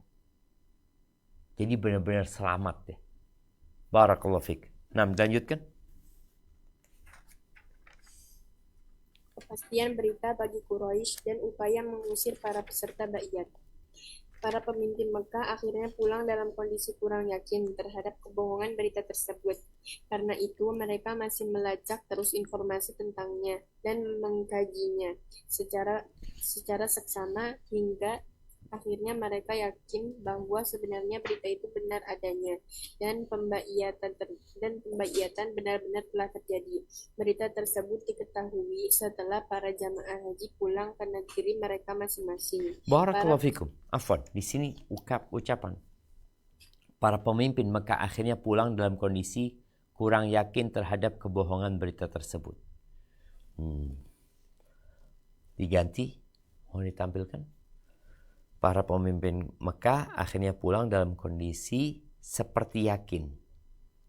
Jadi benar-benar selamat deh. Barakallahu fiik. Nah, lanjutkan. Kepastian berita bagi Quraisy dan upaya mengusir para peserta baiat. Para pemimpin Mekah akhirnya pulang dalam kondisi kurang yakin terhadap kebohongan berita tersebut. Karena itu, mereka masih melacak terus informasi tentangnya dan mengkajinya secara seksama hingga akhirnya mereka yakin bahwa sebenarnya berita itu benar adanya dan pembaiatan benar-benar telah terjadi. Berita tersebut diketahui setelah para jamaah haji pulang ke negeri mereka masing-masing. Barakallahu fikum. Afwan, di sini ucapan para pemimpin Mekah akhirnya pulang dalam kondisi kurang yakin terhadap kebohongan berita tersebut. Diganti, mau ditampilkan? Para pemimpin Mekah akhirnya pulang dalam kondisi seperti yakin.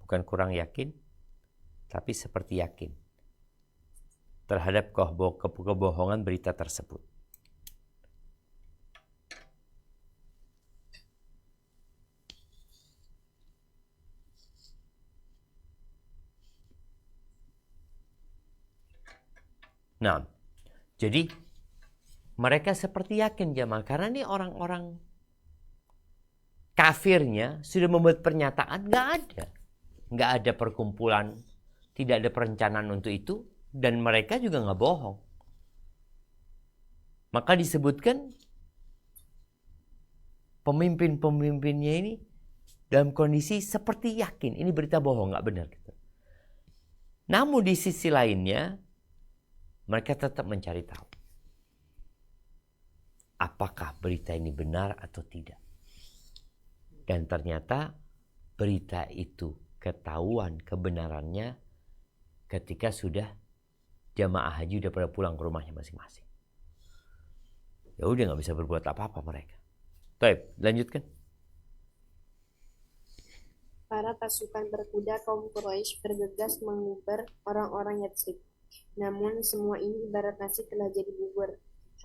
Bukan kurang yakin, tapi seperti yakin terhadap kebohongan berita tersebut. Nah, jadi mereka seperti yakin jamaah karena ini orang-orang kafirnya sudah membuat pernyataan nggak ada perkumpulan, tidak ada perencanaan untuk itu dan mereka juga nggak bohong. Maka disebutkan pemimpin-pemimpinnya ini dalam kondisi seperti yakin ini berita bohong, nggak benar gitu. Namun di sisi lainnya mereka tetap mencari tahu apakah berita ini benar atau tidak. Dan ternyata berita itu ketahuan kebenarannya ketika sudah jamaah haji udah pada pulang ke rumahnya masing-masing. Ya udah nggak bisa berbuat apa-apa mereka. Baik, lanjutkan. Para pasukan berkuda kaum Quraisy bergegas menguber orang-orang Yatsrib. Namun semua ini ibarat nasi telah jadi bubur.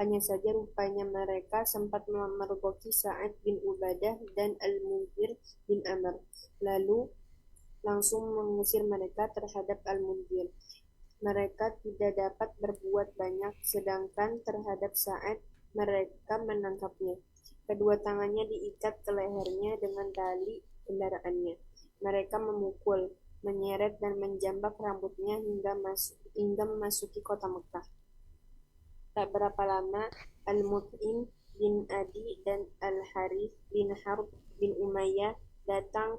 Hanya saja rupanya mereka sempat memergoki Sa'ad bin Ubadah dan Al-Munzir bin Amr, lalu langsung mengusir mereka terhadap Al-Munzir. Mereka tidak dapat berbuat banyak, sedangkan terhadap Sa'ad mereka menangkapnya. Kedua tangannya diikat ke lehernya dengan tali kendaraannya. Mereka memukul, menyeret dan menjambak rambutnya hingga memasuki kota Mekah. Tak berapa lama, Al-Mut'im bin Adi dan Al-Harith bin Harb bin Umayyah datang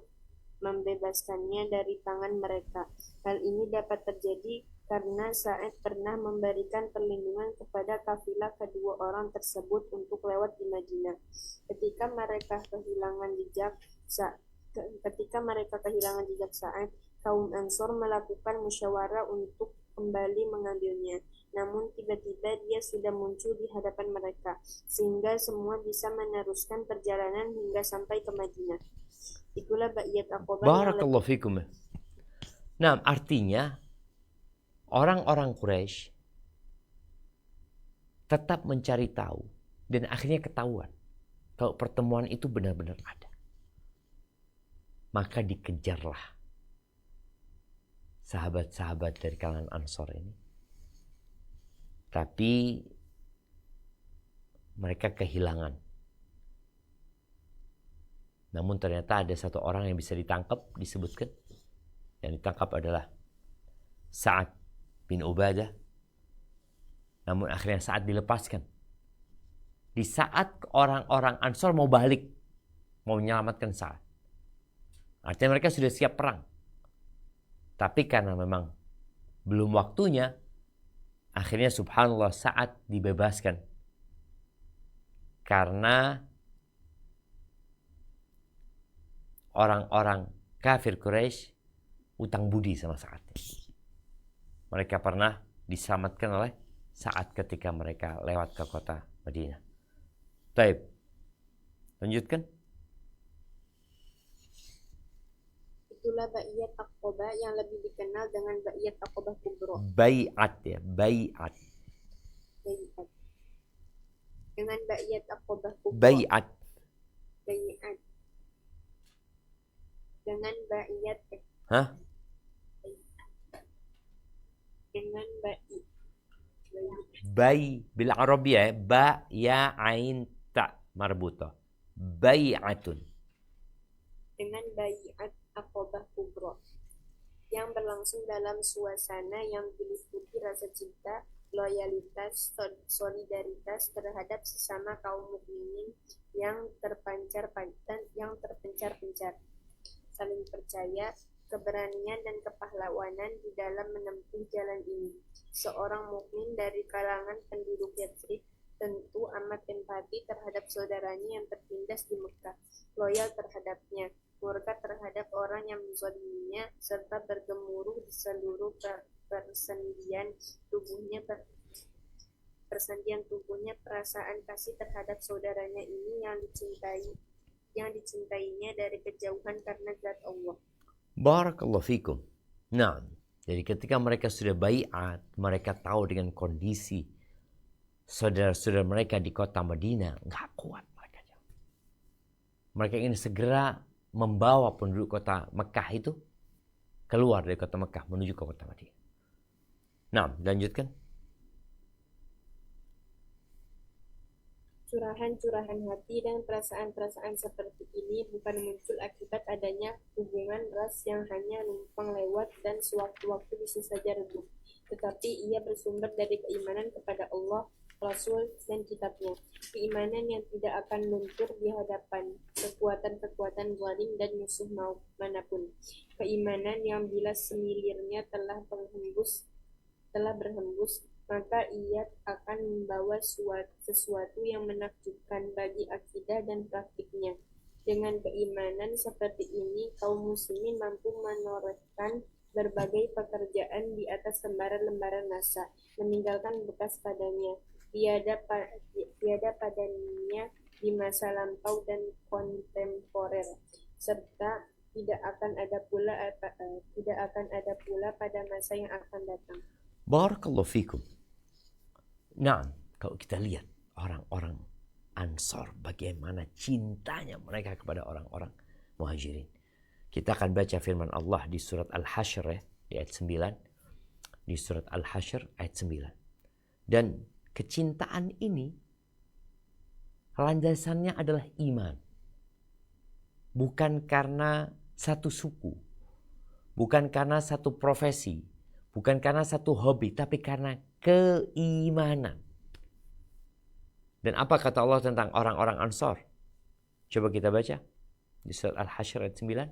membebaskannya dari tangan mereka. Hal ini dapat terjadi karena Sa'ad pernah memberikan perlindungan kepada kafilah kedua orang tersebut untuk lewat di Madinah. Ketika mereka kehilangan jejak Sa'ad, kaum Ansor melakukan musyawarah untuk kembali mengambilnya. Namun tiba-tiba dia sudah muncul di hadapan mereka, sehingga semua bisa meneruskan perjalanan hingga sampai ke Madinah. Itulah Baiat Aqabah yang Barakallahu fikum. Nah, artinya orang-orang Quraisy tetap mencari tahu dan akhirnya ketahuan kalau pertemuan itu benar-benar ada. Maka dikejarlah sahabat-sahabat dari kalangan Ansor ini. Tapi mereka kehilangan. Namun ternyata ada satu orang yang bisa ditangkap, disebutkan. Yang ditangkap adalah Sa'ad bin Ubadah. Namun akhirnya Sa'ad dilepaskan. Di saat orang-orang Ansor mau balik, mau menyelamatkan Sa'ad. Artinya mereka sudah siap perang. Tapi karena memang belum waktunya, akhirnya subhanallah Sa'ad dibebaskan. Karena orang-orang kafir Quraisy utang budi sama Sa'ad. Mereka pernah diselamatkan oleh Sa'ad ketika mereka lewat ke kota Madinah. Baik. Lanjutkan. Itulah Baiat Aqabah yang lebih dikenal dengan Baiat Aqabah Kubra. Bai'at ya, bai'at. Baiat. Dengan Baiat Aqabah Kubra. Bai'at. Baiat. Dengan Baiat. Hah? Dengan Baiat. Bai bil Arabiyah, ba ya ain ta marbuta. Bai'atun. Dengan Baiat Aqabah Kubra yang berlangsung dalam suasana yang diliputi rasa cinta, loyalitas, solidaritas terhadap sesama kaum mukminin yang terpencar-pencar, saling percaya, keberanian dan kepahlawanan di dalam menempuh jalan ini. Seorang mukmin dari kalangan penduduk Yatsrib tentu amat empati terhadap saudaranya yang tertindas di Mekah, loyal terhadapnya, murka terhadap orang yang menzaliminya, serta bergemuruh di seluruh persendian tubuhnya perasaan kasih terhadap saudaranya ini yang dicintainya dari kejauhan karena zat Allah. Barakallahu fikum. Nah, jadi ketika mereka sudah bai'at, mereka tahu dengan kondisi saudara-saudara mereka di kota Madinah, nggak kuat mereka. Mereka ingin segera membawa penduduk kota Mekah itu keluar dari kota Mekah menuju ke kota Madinah. Nah, lanjutkan. Curahan-curahan hati dan perasaan-perasaan seperti ini bukan muncul akibat adanya hubungan ras yang hanya numpang lewat dan sewaktu-waktu bisa saja redup, tetapi ia bersumber dari keimanan kepada Allah, Rasul, dan kitabnya. Keimanan yang tidak akan luntur di hadapan kekuatan-kekuatan zalim dan musuh manapun. Keimanan yang bila semilirnya telah berhembus, maka ia akan membawa sesuatu yang menakjubkan bagi akidah dan praktiknya. Dengan keimanan seperti ini, kaum muslimin mampu menorehkan berbagai pekerjaan di atas lembaran-lembaran naskah, meninggalkan bekas padanya. Tiada padanya di masa lampau dan kontemporer, serta tidak akan ada pula pada masa yang akan datang. Barakallahu fikum. Nah, kalau kita lihat orang-orang Ansor, bagaimana cintanya mereka kepada orang-orang Muhajirin. Kita akan baca firman Allah di surat Al-Hasyr ya, di ayat 9. Di surat Al-Hasyr ayat 9. Dan kecintaan ini landasannya adalah iman. Bukan karena satu suku, bukan karena satu profesi, bukan karena satu hobi, tapi karena keimanan. Dan apa kata Allah tentang orang-orang Ansor? Coba kita baca di surat Al-Hasyr ayat 9.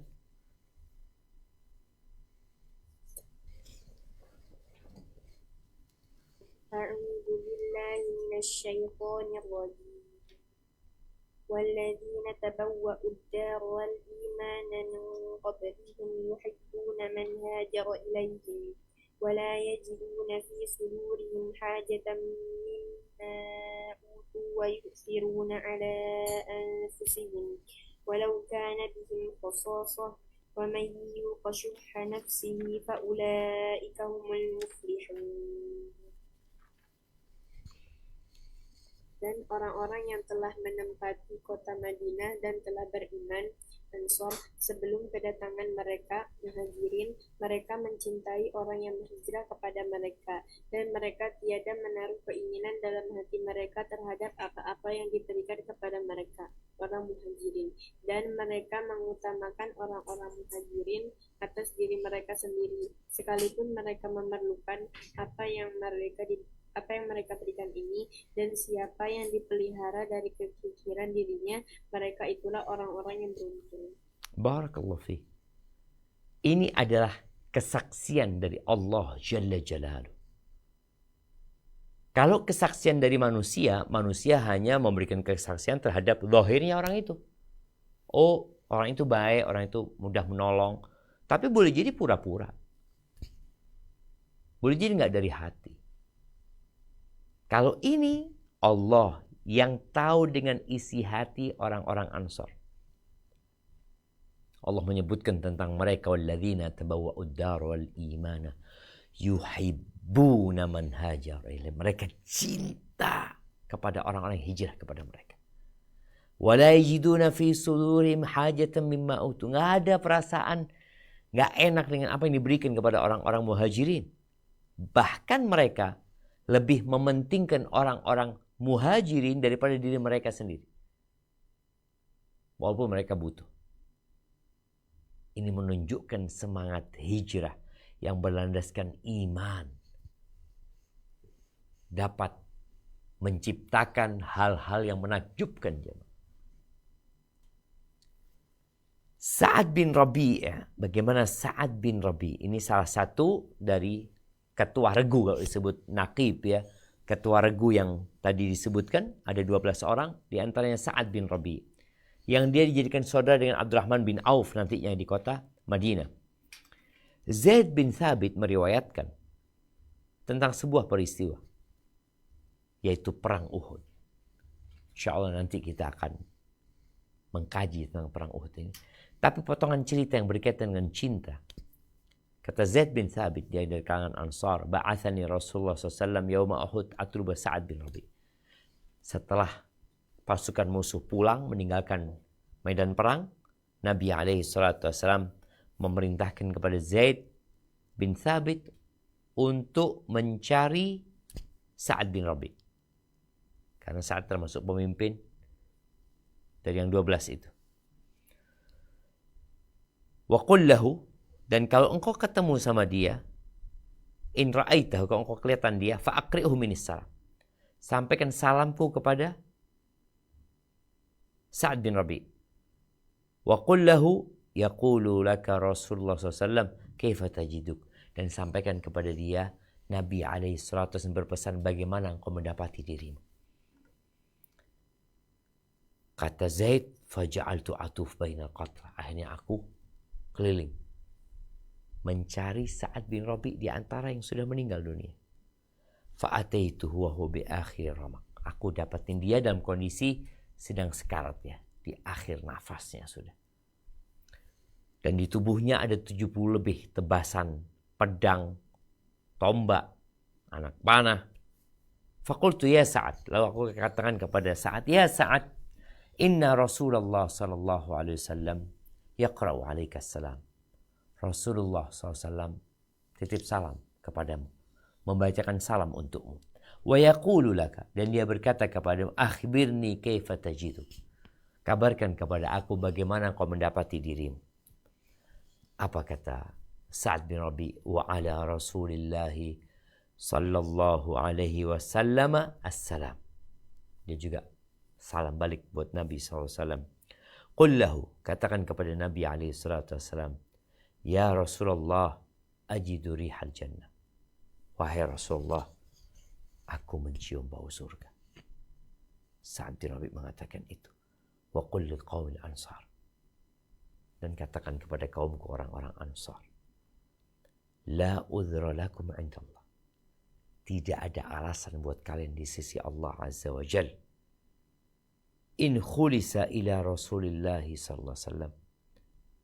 A'udzu billahi minasyaitonir rajim. والذين تبوأوا الدار والإيمان من قبلهم يحبون من هاجر إليهم ولا يجدون في صدورهم حاجة مما أوتوا ويؤثرون على أنفسهم ولو كان بهم خصاصة ومن يوق شح نفسه فأولئك هم المفلحون. Dan orang-orang yang telah menempati kota Madinah dan telah beriman, Ansor, sebelum kedatangan mereka, Muhajirin, mereka mencintai orang yang berhijrah kepada mereka, dan mereka tiada menaruh keinginan dalam hati mereka terhadap apa-apa yang diberikan kepada mereka, orang Muhajirin, dan mereka mengutamakan orang-orang Muhajirin atas diri mereka sendiri, sekalipun mereka memerlukan apa yang mereka berikan ini, dan siapa yang dipelihara dari kekikiran dirinya, mereka itulah orang-orang yang beruntung. Barakallahu fi. Ini adalah kesaksian dari Allah Jalla Jalaluh. Kalau kesaksian dari manusia, manusia hanya memberikan kesaksian terhadap zahirnya orang itu. Oh, orang itu baik, orang itu mudah menolong. Tapi boleh jadi pura-pura. Boleh jadi nggak dari hati. Kalau ini Allah yang tahu dengan isi hati orang-orang Ansor. Allah menyebutkan tentang mereka, walladzina tabawwa'ud dar wal imana yuhibbuna man hajar ilaihim. Mereka cinta kepada orang-orang yang hijrah kepada mereka. Wala yajiduna fi sudurihim hajatan mimma utu. Enggak ada perasaan enggak enak dengan apa yang diberikan kepada orang-orang Muhajirin. Bahkan mereka lebih mementingkan orang-orang Muhajirin daripada diri mereka sendiri. Walaupun mereka butuh. Ini menunjukkan semangat hijrah yang berlandaskan iman. Dapat menciptakan hal-hal yang menakjubkan. Sa'ad bin Rabi', bagaimana Sa'ad bin Rabi'? Ini salah satu dari ketua regu, kalau disebut naqib ya. Ketua regu yang tadi disebutkan, ada 12 orang, di antaranya Sa'ad bin Rabi'. Yang dia dijadikan saudara dengan Abdurrahman bin Auf nantinya di kota Madinah. Zaid bin Thabit meriwayatkan tentang sebuah peristiwa, yaitu perang Uhud. InsyaAllah nanti kita akan mengkaji tentang perang Uhud ini. Tapi potongan cerita yang berkaitan dengan cinta. Kata Zaid bin Thabit, dia dari kalangan Ansar, ba'athani Rasulullah SAW yawma Uhud atruba Sa'ad bin Rabi'. Setelah pasukan musuh pulang meninggalkan medan perang, Nabi SAW memerintahkan kepada Zaid bin Thabit untuk mencari Sa'ad bin Rabi'. Karena Sa'ad termasuk pemimpin dari yang 12 itu. Wa qul lahu, dan kalau engkau ketemu sama dia, in ra'aitahu, kalau engkau kelihatan dia, fa'aqri'uhu minis salam. Sampaikan salamku kepada Sa'ad bin Rabi'. Wa qul lahu yaqulu laka Rasulullah SAW kaifa tajiduk. Dan sampaikan kepada dia, Nabi SAW berpesan bagaimana engkau mendapati dirimu. Kata Zaid, faja'altu atuf bainal qatra. Akhirnya aku keliling mencari Sa'ad bin Rabi' di antara yang sudah meninggal dunia. Fa'ataituhu wa huwa bi akhir ramak. Aku dapatin dia dalam kondisi sedang sekarat ya, di akhir nafasnya sudah. Dan di tubuhnya ada 70 lebih tebasan pedang, tombak anak panah. Faqultu ya Sa'ad, lalu aku katakan kepada Sa'ad, ya Sa'ad, inna Rasulullah sallallahu alaihi wasallam yaqra'u alaika salam. Rasulullah SAW titip salam kepadamu, membacakan salam untukmu. Wa yaqulu laka, dan dia berkata kepadamu, akhbirni kaifa tajidu. Kabarkan kepada aku bagaimana kau mendapati dirimu. Apa kata Sa'ad bin Rabi? Wa ala Rasulillahi sallallahu alaihi wasallam assalam. Dia juga salam balik buat Nabi SAW. Qul lahu, katakan kepada Nabi alaihi salatu wassalam, ya Rasulullah, ajidu rihal jannah. Wahai Rasulullah, aku mencium bau surga. Sa'ad bin Rabi mengatakan itu. Wa qul liqaumil ansar, dan katakan kepada kaumku orang-orang Ansar, la udhra lakum indallah, tidak ada alasan buat kalian di sisi Allah Azza wa Jal. In khulisa ila Rasulillah sallallahu alaihi wasallam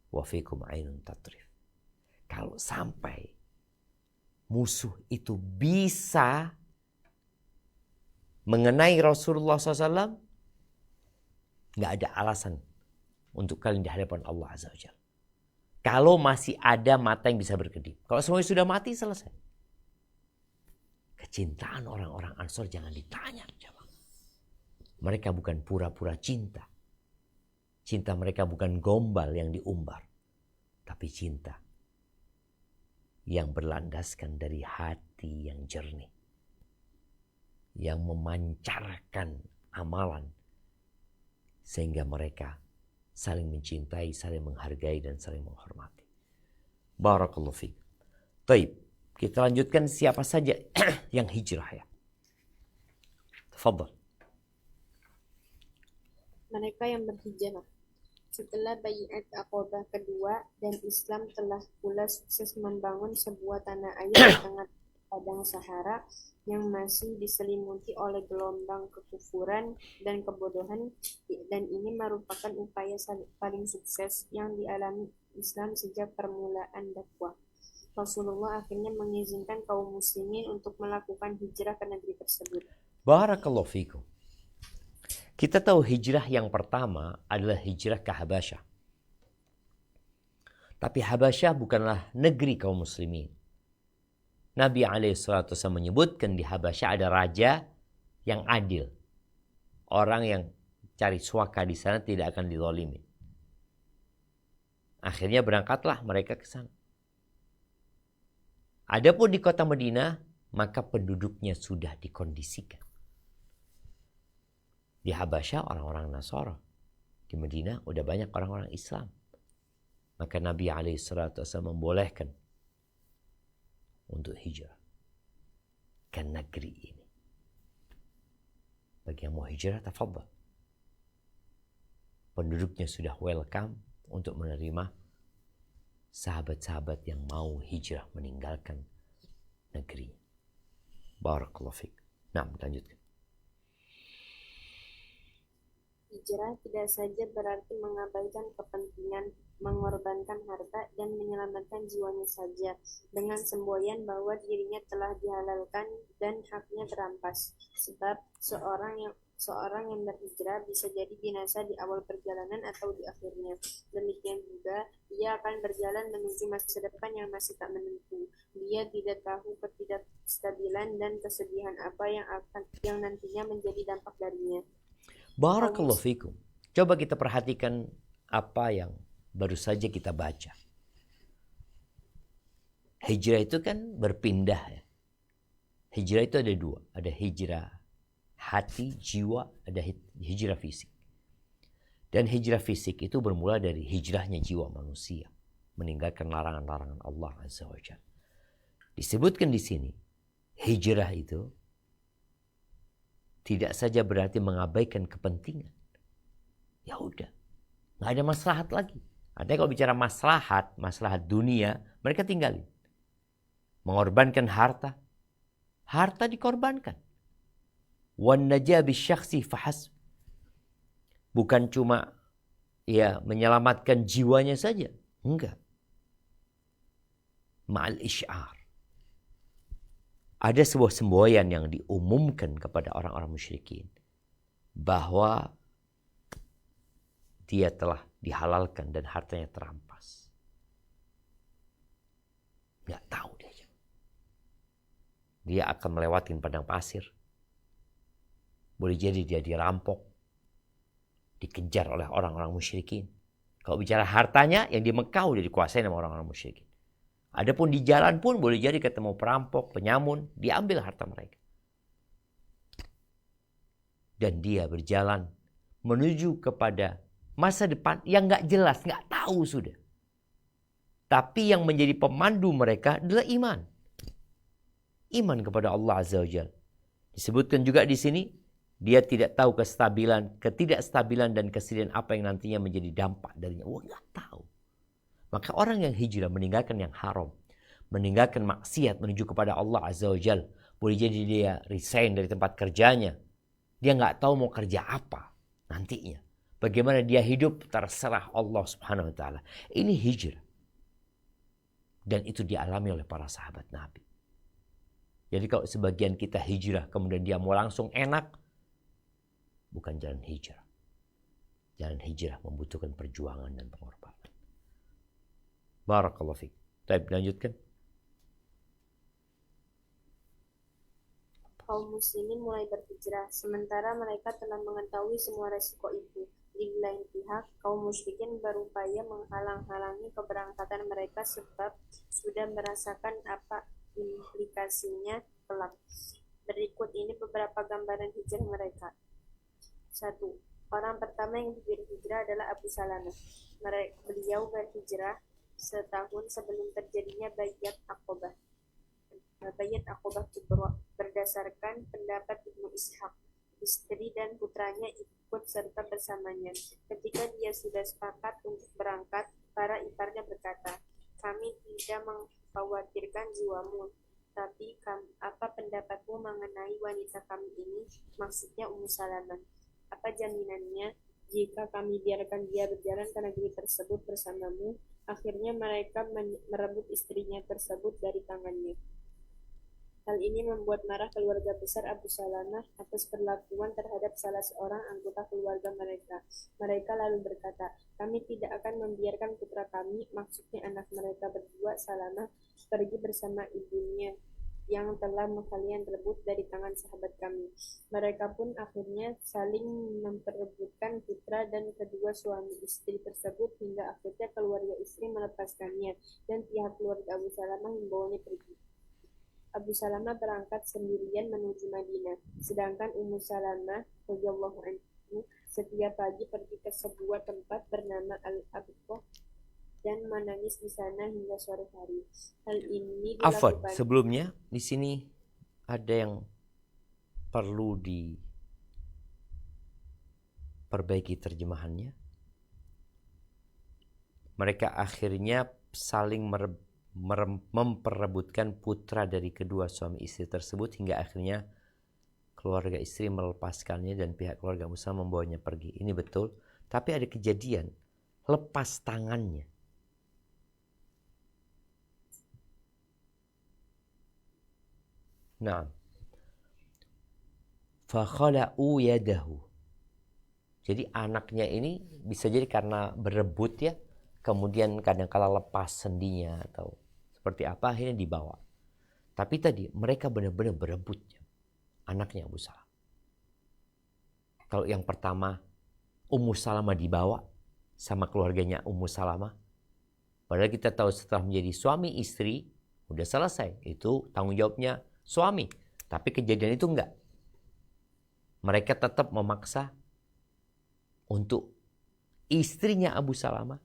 wa fikum ainun tatrif. Kalau sampai musuh itu bisa mengenai Rasulullah SAW, nggak ada alasan untuk kalian di hadapan Allah Azza wa Jalla. Kalau masih ada mata yang bisa berkedip. Kalau semuanya sudah mati, selesai. Kecintaan orang-orang Ansor jangan ditanya. Mereka bukan pura-pura cinta. Cinta mereka bukan gombal yang diumbar. Tapi cinta yang berlandaskan dari hati yang jernih. Yang memancarkan amalan. Sehingga mereka saling mencintai, saling menghargai, dan saling menghormati. Barakallahu fiik. Baik, kita lanjutkan siapa saja yang hijrah ya. Tafadhal. Mereka yang berhijrah setelah Baiat Aqabah kedua dan Islam telah pula sukses membangun sebuah tanah air di tengah padang Sahara yang masih diselimuti oleh gelombang kekufuran dan kebodohan, dan ini merupakan upaya paling sukses yang dialami Islam sejak permulaan dakwah. Rasulullah akhirnya mengizinkan kaum muslimin untuk melakukan hijrah ke negeri tersebut. Barakallahu fikum. Kita tahu hijrah yang pertama adalah hijrah ke Habasyah. Tapi Habasyah bukanlah negeri kaum muslimin. Nabi SAW menyebutkan di Habasyah ada raja yang adil. Orang yang cari suaka di sana tidak akan dizalimi. Akhirnya berangkatlah mereka ke sana. Adapun di kota Madinah, maka penduduknya sudah dikondisikan. Di Habasyah orang-orang Nasara. Di Madinah udah banyak orang-orang Islam. Maka Nabi SAW membolehkan untuk hijrah ke negeri ini. Bagi yang mau hijrah, tafadhal. Penduduknya sudah welcome untuk menerima sahabat-sahabat yang mau hijrah meninggalkan negeri. Barakallahu fiik. Nah, lanjutkan. Hijrah tidak saja berarti mengabaikan kepentingan, mengorbankan harta, dan menyelamatkan jiwanya saja, dengan semboyan bahwa dirinya telah dihalalkan dan haknya terampas. Sebab seorang yang berhijrah bisa jadi binasa di awal perjalanan atau di akhirnya. Demikian juga, ia akan berjalan menuju masa depan yang masih tak menentu. Dia tidak tahu ketidakstabilan dan kesedihan apa yang nantinya menjadi dampak darinya. Barakallahu fikum. Coba kita perhatikan apa yang baru saja kita baca. Hijrah itu kan berpindah ya. Hijrah itu ada dua. Ada hijrah hati, jiwa, ada hijrah fisik. Dan hijrah fisik itu bermula dari hijrahnya jiwa manusia. Meninggalkan larangan-larangan Allah Azza wa Jalla. Disebutkan di sini, hijrah itu tidak saja berarti mengabaikan kepentingan. Ya udah, nggak ada maslahat lagi. Artinya kalau bicara maslahat dunia, mereka tinggalin. Mengorbankan harta dikorbankan. Wan najah bisyakhsi fahasb. Bukan cuma ya menyelamatkan jiwanya saja, enggak. Ma'al isy'ar. ada sebuah semboyan yang diumumkan kepada orang-orang musyrikin bahwa dia telah dihalalkan dan hartanya terampas. Nggak tahu dia. Dia akan melewati padang pasir. Boleh jadi dia dirampok, dikejar oleh orang-orang musyrikin. Kalau bicara hartanya, yang di Mekah udah dikuasai sama orang-orang musyrikin. Adapun di jalan pun boleh jadi ketemu perampok, penyamun, diambil harta mereka. Dan dia berjalan menuju kepada masa depan yang nggak jelas, nggak tahu sudah. Tapi yang menjadi pemandu mereka adalah iman. Iman kepada Allah Azza wa Jalla. Disebutkan juga di sini, dia tidak tahu ketidakstabilan dan kesedihan apa yang nantinya menjadi dampak darinya. Wah, nggak tahu. Maka orang yang hijrah meninggalkan yang haram, meninggalkan maksiat menuju kepada Allah Azza wa Jalla, boleh jadi dia resign dari tempat kerjanya. Dia nggak tahu mau kerja apa nantinya. Bagaimana dia hidup terserah Allah Subhanahu wa taala. Ini hijrah. Dan itu dialami oleh para sahabat Nabi. Jadi kalau sebagian kita hijrah kemudian dia mau langsung enak, bukan jalan hijrah. Jalan hijrah membutuhkan perjuangan dan pengorbanan. Barakallahu fiik. Baik, lanjutkan. Kaum muslimin mulai berhijrah, sementara mereka telah mengetahui semua resiko itu. Di lain pihak, kaum musyrikin berupaya menghalang-halangi keberangkatan mereka sebab sudah merasakan apa implikasinya kelak. Berikut ini beberapa gambaran hijrah mereka. 1. Orang pertama yang berhijrah adalah Abu Salamah. Beliau berhijrah setahun sebelum terjadinya Baiat Aqabah. Baiat Aqabah Kubra. Berdasarkan pendapat Ibnu Ishaq, istri dan putranya ikut serta bersamanya. Ketika dia sudah sepakat untuk berangkat, para iparnya berkata, "Kami tidak mengkhawatirkan jiwamu, tapi apa pendapatmu mengenai wanita kami ini?" Maksudnya Ummu Salamah. "Apa jaminannya jika kami biarkan dia berjalan ke negeri tersebut bersamamu?" Akhirnya mereka merebut istrinya tersebut dari tangannya. Hal ini membuat marah keluarga besar Abu Salamah atas perlakuan terhadap salah seorang anggota keluarga mereka. Mereka lalu berkata, "Kami tidak akan membiarkan putra kami," maksudnya anak mereka berdua, Salamah, "pergi bersama ibunya yang telah kalian rebut dari tangan sahabat kami." Mereka pun akhirnya saling memperebutkan putra dan kedua suami istri tersebut hingga akhirnya keluarga istri melepaskannya dan pihak keluarga Abu Salamah membawanya pergi. Abu Salamah berangkat sendirian menuju Madinah, sedangkan Ummu Salamah radhiyallahu anha setiap pagi pergi ke sebuah tempat bernama Al-Abqah dan menangis di sana hingga sore hari. Hal ini Afwan, dilakukan. sebelumnya di sini ada yang perlu diperbaiki terjemahannya. Mereka akhirnya saling memperebutkan putra dari kedua suami istri tersebut hingga akhirnya keluarga istri melepaskannya dan pihak keluarga Musa membawanya pergi. Ini betul, tapi ada kejadian lepas tangannya. Nah, fakhala'u yadahu. Jadi anaknya ini bisa jadi karena berebut ya, kemudian kadang-kala lepas sendinya atau seperti apa, akhirnya dibawa. Tapi tadi mereka benar-benar berebut anaknya Abu Salamah. Kalau yang pertama Ummu Salamah dibawa sama keluarganya Ummu Salamah, padahal kita tahu setelah menjadi suami istri udah selesai, itu tanggung jawabnya suami. Tapi kejadian itu enggak. Mereka tetap memaksa untuk istrinya Abu Salamah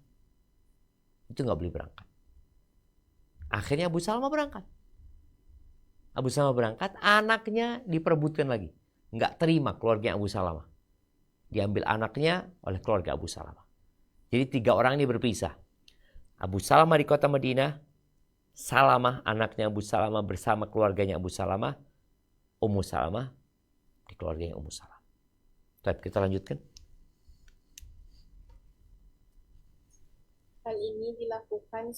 itu enggak boleh berangkat. Akhirnya Abu Salamah berangkat. Abu Salamah berangkat, anaknya diperebutkan lagi. Enggak terima keluarga Abu Salamah. Diambil anaknya oleh keluarga Abu Salamah. Jadi 3 orang ini berpisah. Abu Salamah di kota Madinah, Salamah anaknya Abu Salamah bersama keluarganya Abu Salamah, Ummu Salamah di keluarganya Ummu Salamah. Baik, kita lanjutkan. Hal ini dilakukan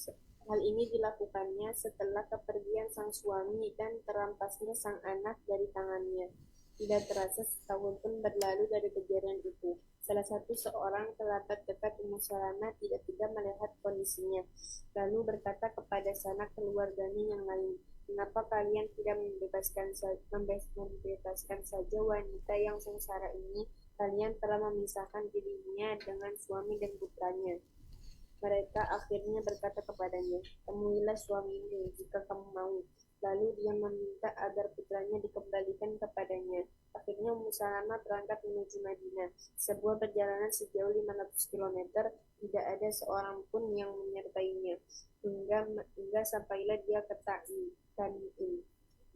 Hal ini dilakukannya setelah kepergian sang suami dan terampasnya sang anak dari tangannya. Tidak terasa setahun pun berlalu dari kejadian itu. Salah satu seorang kerabat dekat Ummu Salamah tiba-tiba melihat kondisinya, lalu berkata kepada sanak keluarganya yang lain, "Mengapa kalian tidak membebaskan saja wanita yang sengsara ini? Kalian telah memisahkan dirinya dengan suami dan putranya." Mereka akhirnya berkata kepadanya, "Temuilah suamimu jika kamu mau." Lalu dia meminta agar putranya dikembalikan kepadanya. Akhirnya Ummu Salamah berangkat menuju Madinah. Sebuah perjalanan sejauh 500 kilometer, tidak ada seorang pun yang menyertainya. Hingga sampailah dia ke Tan'im.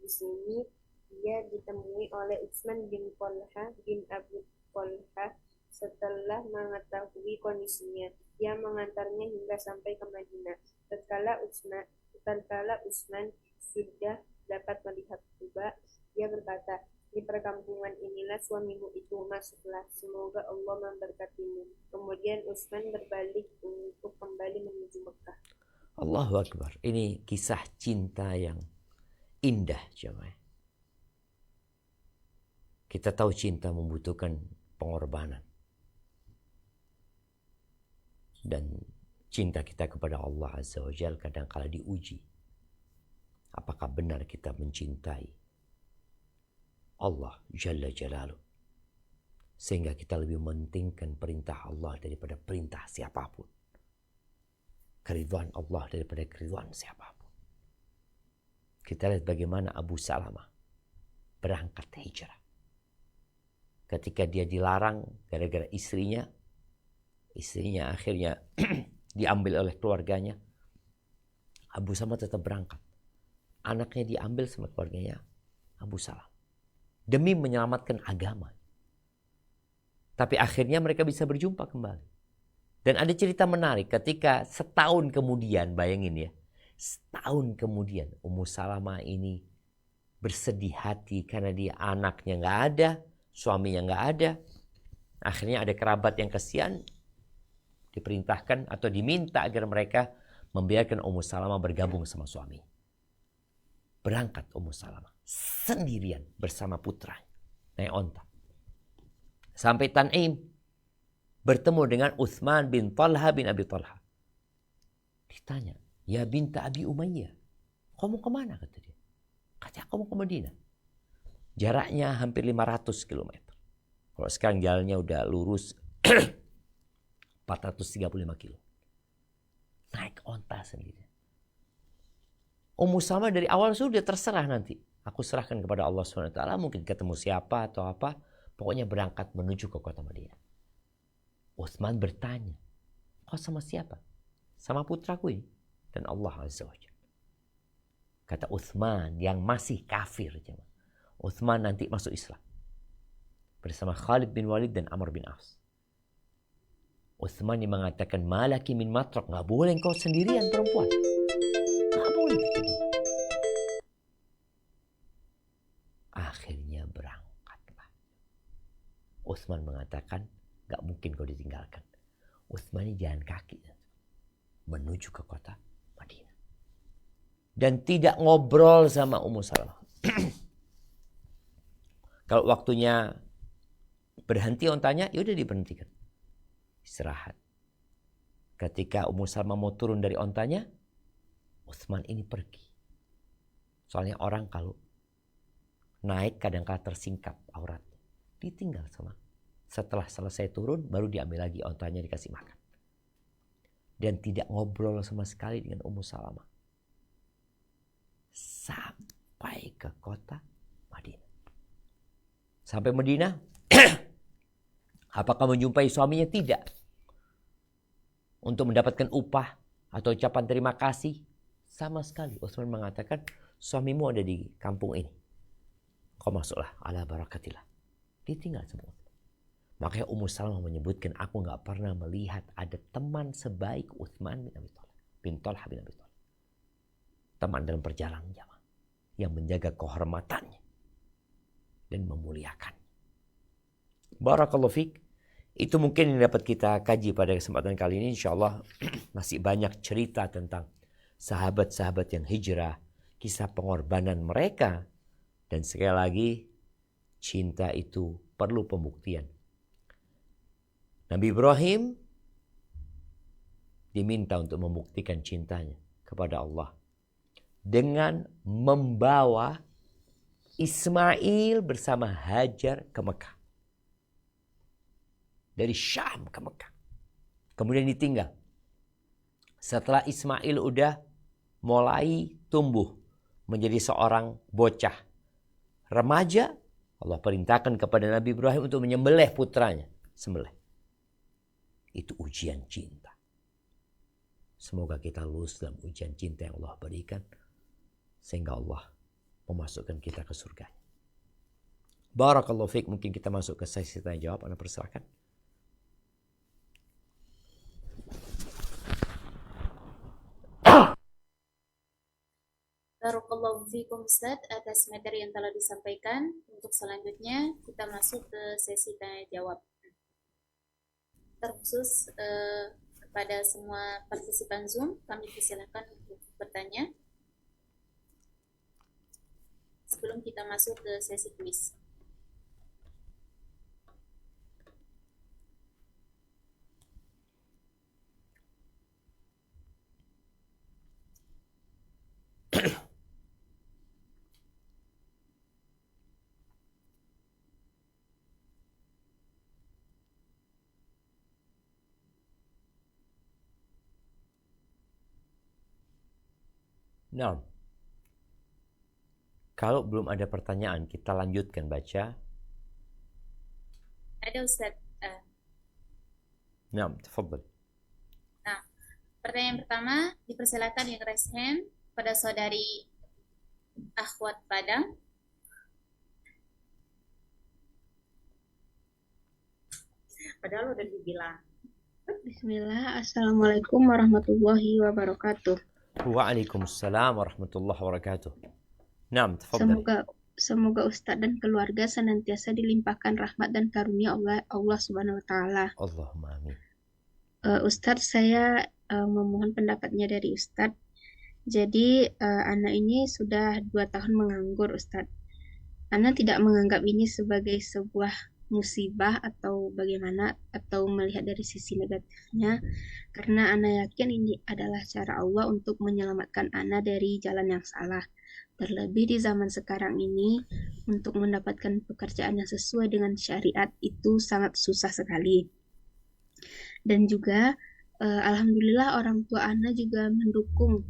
Di sini dia ditemui oleh Utsman bin Talha bin Abu Talha. Setelah mengetahui kondisinya, dia mengantarnya hingga sampai ke Madinah. Tatkala Utsman sudah dapat melihat Quba, dia berkata, "Di perkampungan inilah suamimu itu, masuklah, semoga Allah memberkatimu." Kemudian Utsman berbalik untuk kembali menuju Mekah. Allahu Akbar. Ini kisah cinta yang indah, jemaah. Kita tahu cinta membutuhkan pengorbanan. Dan cinta kita kepada Allah Azza wa Jalla kadang-kala diuji. Apakah benar kita mencintai Allah Jalla Jalaluh, sehingga kita lebih mementingkan perintah Allah daripada perintah siapapun, keridhaan Allah daripada keridhaan siapapun. Kita lihat bagaimana Abu Salamah berangkat hijrah. Ketika dia dilarang gara-gara istrinya akhirnya diambil oleh keluarganya, Abu Salamah tetap berangkat. Anaknya diambil sama keluarganya Abu Salamah demi menyelamatkan agama. Tapi akhirnya mereka bisa berjumpa kembali. Dan ada cerita menarik ketika setahun kemudian, bayangin ya, setahun kemudian Ummu Salamah ini bersedih hati karena dia anaknya nggak ada, suaminya nggak ada. Akhirnya ada kerabat yang kasihan, diperintahkan atau diminta agar mereka membiarkan Ummu Salamah bergabung sama suami. Berangkat Ummu Salamah sendirian bersama putranya naik onta sampai Tan'im, bertemu dengan Utsman bin Talha bin Abi Talha. Ditanya, "Ya binta Abi Umayyah, kamu kemana?" kata dia. Kata, "Kamu ke Madinah." Jaraknya hampir 500 km. Kalau sekarang jalannya udah lurus 435 kilo. Naik onta sendiri. Ummu Salamah dari awal sudah terserah nanti. Aku serahkan kepada Allah SWT, mungkin ketemu siapa atau apa. Pokoknya berangkat menuju ke kota Madinah. Utsman bertanya, "Kau sama siapa?" "Sama putraku ini dan Allah Azza wa Jalla." Kata Utsman yang masih kafir. Utsman nanti masuk Islam bersama Khalid bin Walid dan Amr bin As. Utsman yang mengatakan, "Malaki min matrak." Nggak boleh engkau sendirian perempuan. Nggak boleh. Akhirnya berangkatlah. Utsman mengatakan, "Nggak mungkin kau ditinggalkan." Utsman ini jalan kaki menuju ke kota Madinah. Dan tidak ngobrol sama Ummu Salamah. Kalau waktunya berhenti ontanya, ya udah diberhentikan. Istirahat. Ketika Ummu Salamah mau turun dari ontanya, Utsman ini pergi. Soalnya orang kalau naik kadang-kala tersingkap auratnya. Ditinggal sama. Setelah selesai turun, baru diambil lagi ontanya, dikasih makan. Dan tidak ngobrol sama sekali dengan Ummu Salamah. Sampai ke kota Madinah. Sampai Madinah, apakah menjumpai suaminya? Tidak. Untuk mendapatkan upah atau ucapan terima kasih, sama sekali. Utsman mengatakan, "Suamimu ada di kampung ini. Kau masuklah, ala barakatillah." Ditinggal semua. Makanya Ummu Salamah menyebutkan, "Aku gak pernah melihat ada teman sebaik Utsman bin Talha bin Abi Talha. Teman dalam perjalanan jamaah yang menjaga kehormatannya dan memuliakan." Barakallahu fiik. Itu mungkin yang dapat kita kaji pada kesempatan kali ini. InsyaAllah masih banyak cerita tentang sahabat-sahabat yang hijrah, kisah pengorbanan mereka. Dan sekali lagi, cinta itu perlu pembuktian. Nabi Ibrahim diminta untuk membuktikan cintanya kepada Allah dengan membawa Ismail bersama Hajar ke Mekah. Dari Syam ke Mekah. Kemudian ditinggal. Setelah Ismail udah mulai tumbuh menjadi seorang bocah remaja, Allah perintahkan kepada Nabi Ibrahim untuk menyembelih putranya. Sembelih. Itu ujian cinta. Semoga kita lulus dalam ujian cinta yang Allah berikan, sehingga Allah memasukkan kita ke surga. Barakallahu fiik. Mungkin kita masuk ke sesi tanya jawab. Anda persilakan. Barakallahu fiikum Ustaz atas materi yang telah disampaikan. Untuk selanjutnya kita masuk ke sesi tanya jawab. Terkhusus kepada semua partisipan Zoom, kami persilakan untuk bertanya sebelum kita masuk ke sesi kuis. Nah, kalau belum ada pertanyaan, kita lanjutkan baca. Ada Ustaz. Nah, tafadhal. Nah, pertanyaan pertama dipersilakan yang raise hand pada saudari Akhwat Padang. Padahal udah dibilang. Bismillah, Assalamualaikum warahmatullahi wabarakatuh. Waalaikumsalam warahmatullahi wabarakatuh. Nah, tafadhal. Semoga Ustadz dan keluarga senantiasa dilimpahkan rahmat dan karunia Allah Subhanahu wa taala. Allahumma amin. Ustadz, saya memohon pendapatnya dari Ustadz. Jadi anak ini sudah 2 tahun menganggur, Ustadz. Anak tidak menganggap ini sebagai sebuah musibah atau bagaimana, atau melihat dari sisi negatifnya, karena Ana yakin ini adalah cara Allah untuk menyelamatkan Ana dari jalan yang salah. Terlebih di zaman sekarang ini, untuk mendapatkan pekerjaan yang sesuai dengan syariat itu sangat susah sekali. Dan juga alhamdulillah orang tua Ana juga mendukung,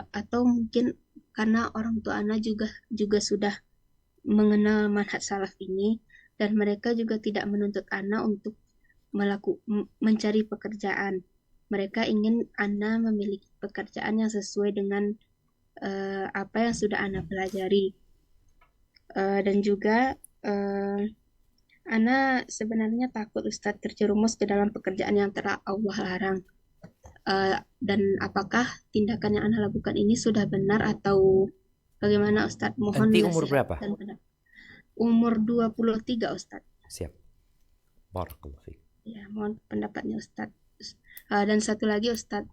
atau mungkin karena orang tua Ana juga sudah mengenal manhaj salaf ini, dan mereka juga tidak menuntut Ana untuk mencari pekerjaan. Mereka ingin Ana memiliki pekerjaan yang sesuai dengan apa yang sudah Ana pelajari. Dan juga Ana sebenarnya takut Ustadz terjerumus ke dalam pekerjaan yang telah Allah larang. Dan apakah tindakan yang Ana lakukan ini sudah benar atau bagaimana Ustadz? Mohon Nanti umur nasihat berapa? dan pendapat. Umur 23 Ustadz. Siap. Barakallahu fiik. Ya, mohon pendapatnya Ustadz. Dan satu lagi Ustadz,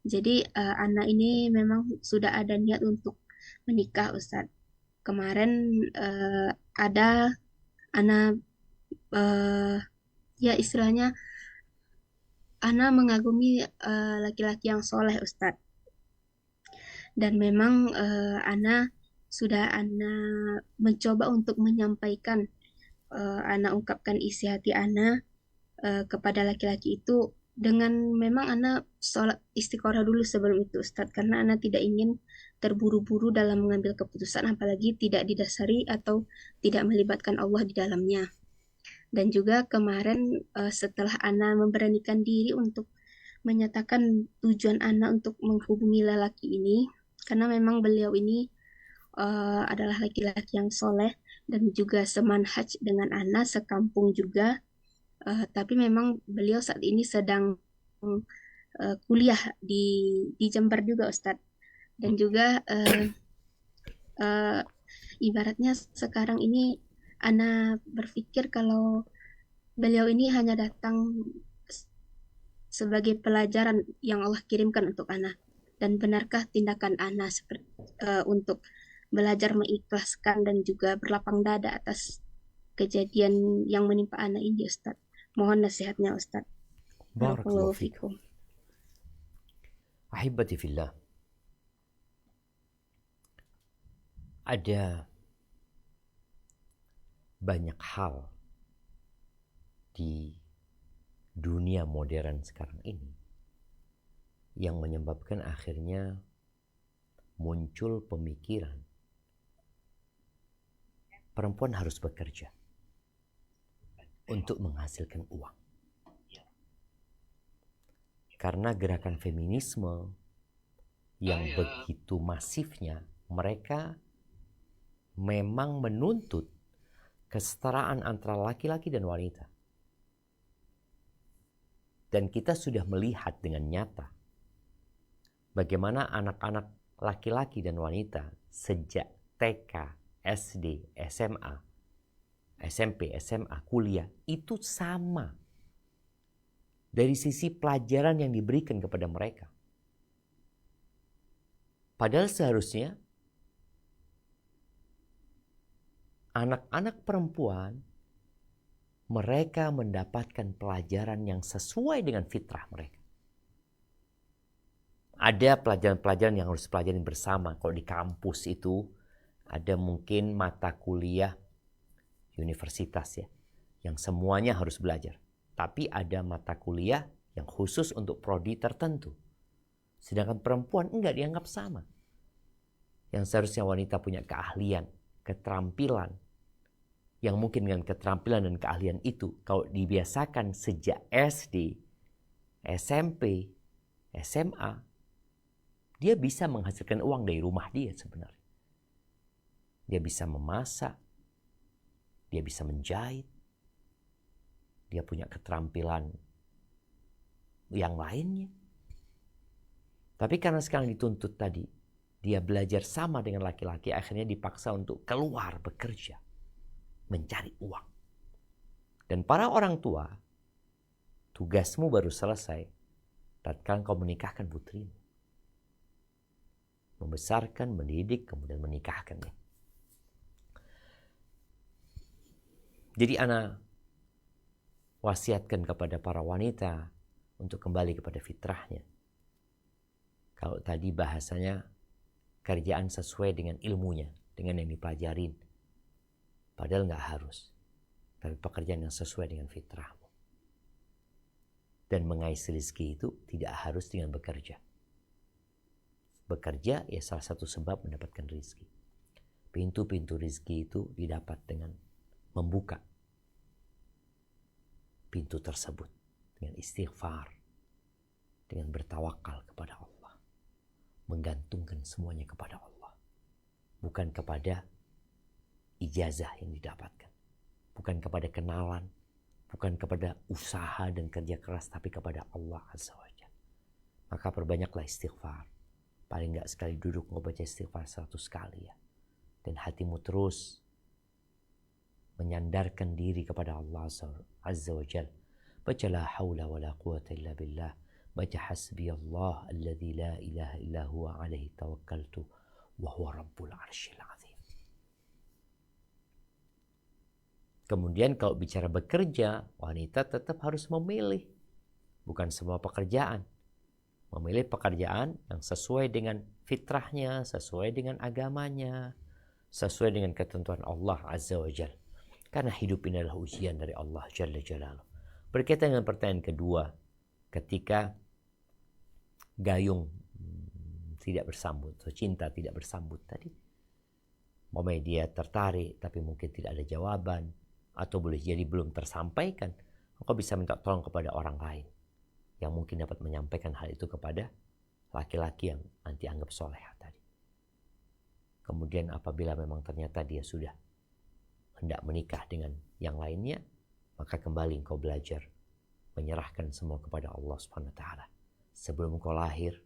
jadi anak ini memang sudah ada niat untuk menikah Ustadz. Kemarin ada anak, ya istilahnya anak mengagumi laki-laki yang soleh Ustadz. Dan memang anak sudah Ana mencoba untuk menyampaikan, Ana ungkapkan isi hati Ana kepada laki-laki itu, dengan memang Ana sholat istiqoroh dulu sebelum itu Ustadz, karena Ana tidak ingin terburu-buru dalam mengambil keputusan, apalagi tidak didasari atau tidak melibatkan Allah di dalamnya. Dan juga kemarin setelah Ana memberanikan diri untuk menyatakan tujuan Ana untuk menghubungi lelaki ini, karena memang beliau ini adalah laki-laki yang soleh dan juga semanhaj dengan Ana, sekampung juga. Tapi memang beliau saat ini sedang kuliah di Jember juga Ustadz. Dan juga ibaratnya sekarang ini Ana berpikir kalau beliau ini hanya datang sebagai pelajaran yang Allah kirimkan untuk Ana. Dan benarkah tindakan Ana untuk belajar mengikhlaskan dan juga berlapang dada atas kejadian yang menimpa Ana ini, Ustaz? Mohon nasihatnya, Ustaz. Barakallahu Barakallahu fikum. fikum. Ahibati fillah. Ada banyak hal di dunia modern sekarang ini yang menyebabkan akhirnya muncul pemikiran perempuan harus bekerja untuk menghasilkan uang. Karena gerakan feminisme yang begitu masifnya, mereka memang menuntut kesetaraan antara laki-laki dan wanita. Dan kita sudah melihat dengan nyata bagaimana anak-anak laki-laki dan wanita sejak TK, SD, SMA, SMP, SMA, kuliah itu sama dari sisi pelajaran yang diberikan kepada mereka. Padahal seharusnya anak-anak perempuan mereka mendapatkan pelajaran yang sesuai dengan fitrah mereka. Ada pelajaran-pelajaran yang harus pelajarin bersama. Kalau di kampus itu ada mungkin mata kuliah universitas ya, yang semuanya harus belajar. Tapi ada mata kuliah yang khusus untuk prodi tertentu. Sedangkan perempuan enggak dianggap sama. Yang seharusnya wanita punya keahlian, keterampilan, yang mungkin dengan keterampilan dan keahlian itu, kalau dibiasakan sejak SD, SMP, SMA, dia bisa menghasilkan uang dari rumah dia sebenarnya. Dia bisa memasak, dia bisa menjahit, dia punya keterampilan yang lainnya. Tapi karena sekarang dituntut tadi, dia belajar sama dengan laki-laki, akhirnya dipaksa untuk keluar bekerja, mencari uang. Dan para orang tua, tugasmu baru selesai tatkala kau menikahkan putrimu. Membesarkan, mendidik, kemudian menikahkannya. Jadi ana wasiatkan kepada para wanita untuk kembali kepada fitrahnya. Kalau tadi bahasanya kerjaan sesuai dengan ilmunya, dengan yang dipelajarin. Padahal nggak harus. Tapi pekerjaan yang sesuai dengan fitrahmu. Dan mengais rezeki itu tidak harus dengan bekerja. Bekerja ya salah satu sebab mendapatkan rezeki. Pintu-pintu rezeki itu didapat dengan membuka pintu tersebut dengan istighfar, dengan bertawakal kepada Allah, menggantungkan semuanya kepada Allah, bukan kepada ijazah yang didapatkan, bukan kepada kenalan, bukan kepada usaha dan kerja keras, tapi kepada Allah Azza wa Jalla. Maka perbanyaklah istighfar. Paling enggak sekali duduk mau baca istighfar 100 kali ya. Dan hatimu terus menyandarkan diri kepada Allah Azza wa Jalla. Baca la hawla wa la quwata illa billah. Baca hasbi Allah alladhi la ilaha illa huwa alaihi tawakkaltu wa huwa rabbul arsyil azim. Kemudian kalau bicara bekerja, wanita tetap harus memilih. Bukan semua pekerjaan. Memilih pekerjaan yang sesuai dengan fitrahnya, sesuai dengan agamanya, sesuai dengan ketentuan Allah Azza wa Jalla. Karena hidup ini adalah ujian dari Allah Jalla Jalaluh. Berkaitan dengan pertanyaan kedua, ketika gayung tidak bersambut, atau cinta tidak bersambut tadi, Momai dia tertarik tapi mungkin tidak ada jawaban, atau boleh jadi belum tersampaikan, engkau bisa minta tolong kepada orang lain yang mungkin dapat menyampaikan hal itu kepada laki-laki yang nanti anggap soleh tadi. Kemudian apabila memang ternyata dia sudah hendak menikah dengan yang lainnya, maka kembali engkau belajar menyerahkan semua kepada Allah Subhanahu wa taala. Sebelum engkau lahir,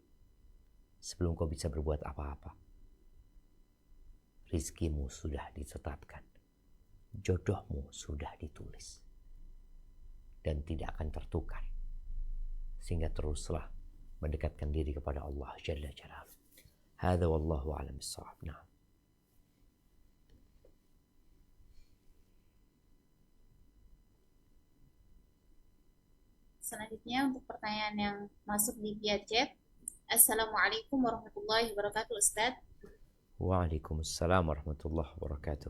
sebelum engkau bisa berbuat apa-apa, rizkimu sudah ditetapkan, jodohmu sudah ditulis, dan tidak akan tertukar. Sehingga teruslah mendekatkan diri kepada Allah Jalla Jalaluhu. Hadza wallahu a'lam bissawab. Nah. Selanjutnya untuk pertanyaan yang masuk di via chat. Assalamualaikum warahmatullahi wabarakatuh, Ustadz. Waalaikumsalam warahmatullahi wabarakatuh.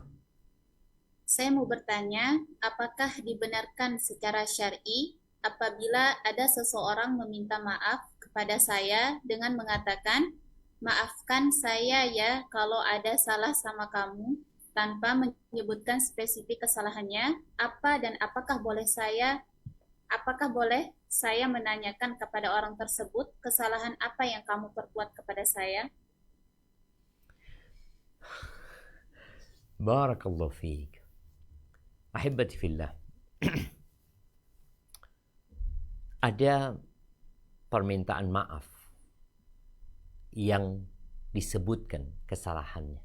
Saya mau bertanya, apakah dibenarkan secara syar'i apabila ada seseorang meminta maaf kepada saya dengan mengatakan, maafkan saya ya kalau ada salah sama kamu, tanpa menyebutkan spesifik kesalahannya, apa dan apakah boleh saya menanyakan kepada orang tersebut kesalahan apa yang kamu perbuat kepada saya? Barakallahu fiik. Ahibati fillah. Ada permintaan maaf yang disebutkan kesalahannya.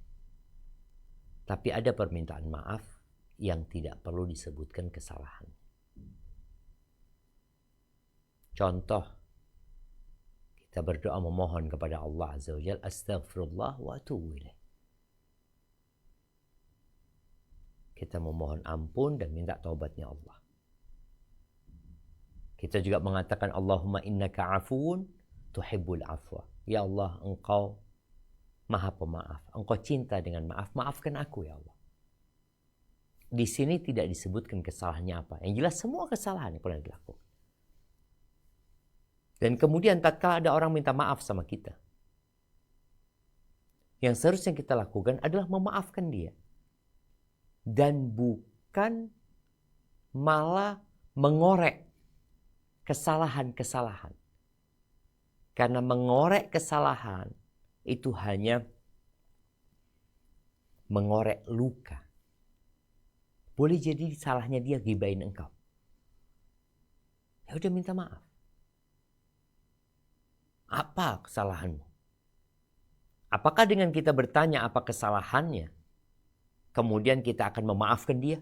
Tapi ada permintaan maaf yang tidak perlu disebutkan kesalahannya. Contoh, kita berdoa memohon kepada Allah Azza wa Jalla, astaghfirullah wa atubu ilaih. Kita memohon ampun dan minta taubatnya Allah. Kita juga mengatakan Allahumma innaka afuun tuhibbul afwa. Ya Allah, Engkau Maha Pemaaf. Engkau cinta dengan maaf. Maafkan aku ya Allah. Di sini tidak disebutkan kesalahannya apa. Yang jelas semua kesalahan yang pernah dilakukan. Dan kemudian tatkala ada orang minta maaf sama kita, yang seharusnya kita lakukan adalah memaafkan dia. Dan bukan malah mengorek kesalahan-kesalahan. Karena mengorek kesalahan itu hanya mengorek luka. Boleh jadi salahnya dia gibain engkau. Ya udah minta maaf. Apa kesalahanmu? Apakah dengan kita bertanya apa kesalahannya, kemudian kita akan memaafkan dia?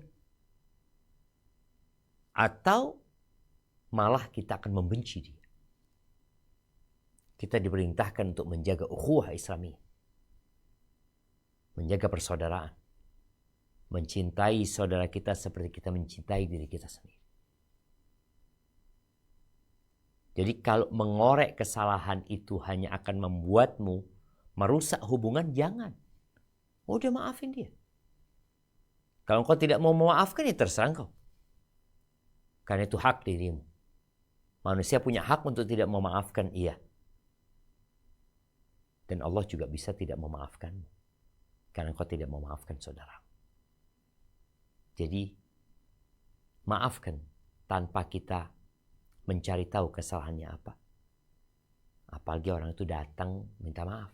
Atau malah kita akan membenci dia? Kita diperintahkan untuk menjaga ukhuwah Islamiyah. Menjaga persaudaraan. Mencintai saudara kita seperti kita mencintai diri kita sendiri. Jadi kalau mengorek kesalahan itu hanya akan membuatmu merusak hubungan, jangan. Udah maafin dia. Kalau engkau tidak mau memaafkan, ya terserah engkau. Karena itu hak dirimu. Manusia punya hak untuk tidak memaafkan, iya. Dan Allah juga bisa tidak memaafkanmu. Karena engkau tidak memaafkan saudara. Jadi, maafkan tanpa kita mencari tahu kesalahannya apa. Apalagi orang itu datang minta maaf.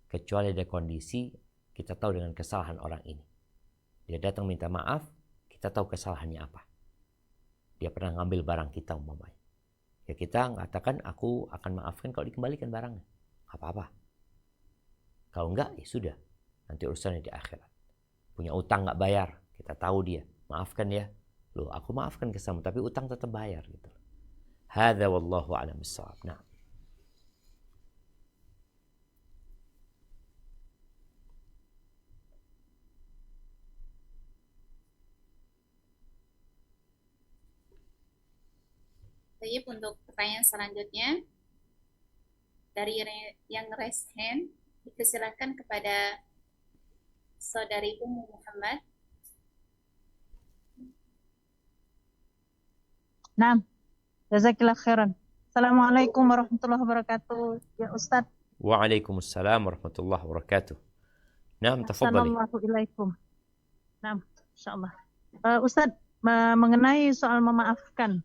Kecuali ada kondisi, kita tahu dengan kesalahan orang ini. Dia datang minta maaf, kita tahu kesalahannya apa. Dia pernah ngambil barang kita umpamanya. Ya kita mengatakan, aku akan maafkan kalau dikembalikan barangnya. Apa-apa. Kalau enggak, ya sudah. Nanti urusannya di akhirat. Punya utang gak bayar, kita tahu dia. Maafkan ya. Loh, aku maafkan kesamu, tapi utang tetap bayar. Gitu. Hadza wallahu a'lam bissawab. Nah. Baik, untuk pertanyaan selanjutnya dari yang raise hand, dipersilakan kepada saudari Ummu Muhammad. Nah, jazakillah khairan. Assalamualaikum warahmatullahi wabarakatuh. Ya Ustadz. Waalaikumsalam warahmatullahi wabarakatuh. Naam, tafadhali. Assalamualaikum. Nah, insyaallah. Ustadz, mengenai soal memaafkan.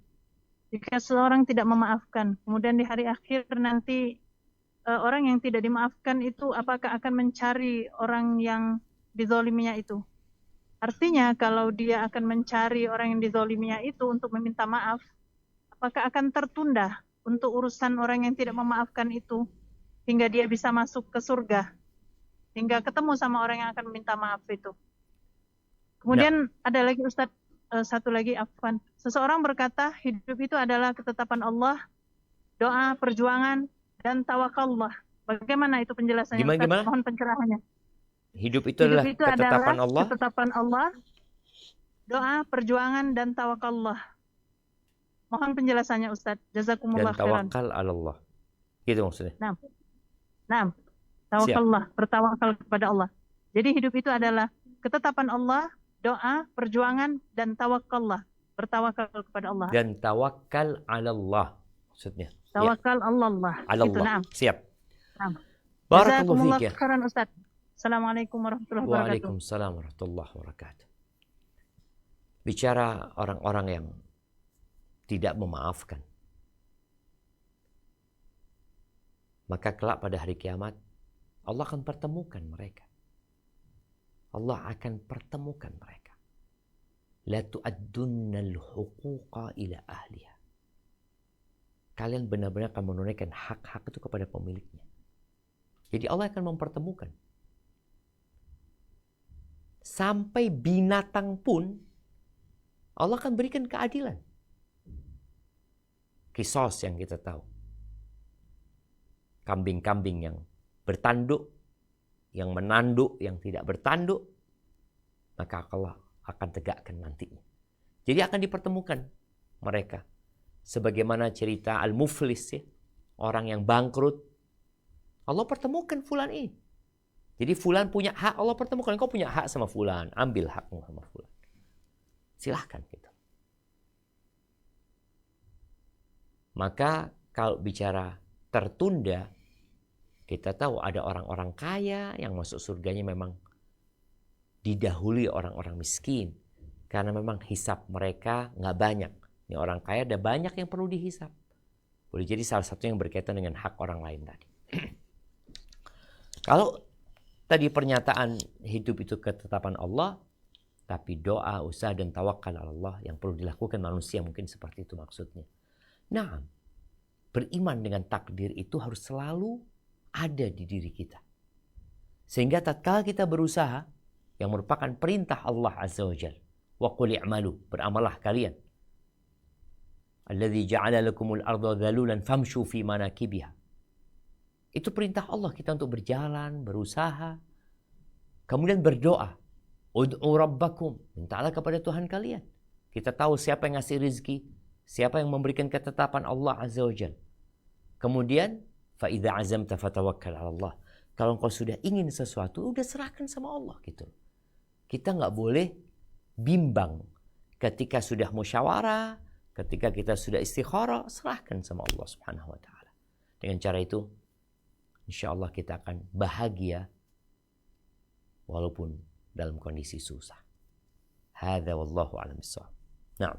Jika seorang tidak memaafkan, kemudian di hari akhir nanti orang yang tidak dimaafkan itu apakah akan mencari orang yang dizoliminya itu? Artinya kalau dia akan mencari orang yang dizoliminya itu untuk meminta maaf, apakah akan tertunda untuk urusan orang yang tidak memaafkan itu hingga dia bisa masuk ke surga, hingga ketemu sama orang yang akan meminta maaf itu. Kemudian ada lagi Ustadz, satu lagi afwan. Seseorang berkata hidup itu adalah ketetapan Allah doa, perjuangan, dan tawakallah. Bagaimana itu penjelasannya, Ustaz? Gimana? Mohon pencerahannya. Hidup itu Hidup adalah itu ketetapan adalah Allah ketetapan Allah, doa, perjuangan, dan tawakallah. Mohon penjelasannya, Ustaz. dan Jazakumullah khairan. tawakal 'ala Allah. Gitu maksudnya. Nah, tawakallah, bertawakal kepada Allah. Jadi hidup itu adalah ketetapan Allah, doa, perjuangan, dan tawakallah. Bertawakal kepada Allah. Dan tawakal 'ala Allah maksudnya. Ya, Tawakal Allah. 'ala Itu, Allah. na'am. Siap. Na'am. Barakallahu Jazakumullah fiik ya. khairan, Ustaz. Assalamualaikum warahmatullahi wabarakatuh. Waalaikumsalam warahmatullahi wabarakatuh. Bicara orang-orang yang tidak memaafkan, maka kelak pada hari kiamat Allah akan pertemukan mereka. Allah akan pertemukan mereka. La tu'addunnal huquqa ila ahliha. Kalian benar-benar akan menunaikan hak-hak itu kepada pemiliknya. Jadi Allah akan mempertemukan. Sampai binatang pun Allah akan berikan keadilan. Kisos yang kita tahu. Kambing-kambing yang bertanduk, yang menanduk, yang tidak bertanduk, maka Allah akan tegakkan nantinya. Jadi akan dipertemukan mereka. Sebagaimana cerita Al-Muflis ya, orang yang bangkrut. Allah pertemukan fulan ini. Jadi fulan punya hak, Allah pertemukan. Kau punya hak sama fulan, ambil hakmu sama fulan. Silahkan gitu. Maka kalau bicara tertunda, kita tahu ada orang-orang kaya yang masuk surganya memang didahului orang-orang miskin. Karena memang hisab mereka nggak banyak. Ini orang kaya ada banyak yang perlu dihisab. Boleh jadi salah satu yang berkaitan dengan hak orang lain tadi. Kalau tadi pernyataan hidup itu ketetapan Allah, tapi doa, usaha, dan tawakal Allah yang perlu dilakukan manusia mungkin seperti itu maksudnya. Nah, beriman dengan takdir itu harus selalu ada di diri kita. Sehingga tatkala kita berusaha, yang merupakan perintah Allah Azza wa Jalla, wa qul i'malu, beramalah kalian. Alladzi ja'ala lakumul arda dhalulan famshu fi manakibiha. Itu perintah Allah kita untuk berjalan, berusaha, kemudian berdoa. Ud'u rabbakum, mintalah kepada Tuhan kalian. Kita tahu siapa yang ngasih rizki, siapa yang memberikan ketetapan Allah Azza wa Jalla. Kemudian fa idza azamta fatawakkal 'ala Allah. Kalau engkau sudah ingin sesuatu, udah serahkan sama Allah gitu. Kita nggak boleh bimbang ketika sudah musyawarah, ketika kita sudah istikharah, serahkan sama Allah Subhanahu wa taala. Dengan cara itu insyaallah kita akan bahagia walaupun dalam kondisi susah. Hadza wallahu a'lam bissawab. Nah,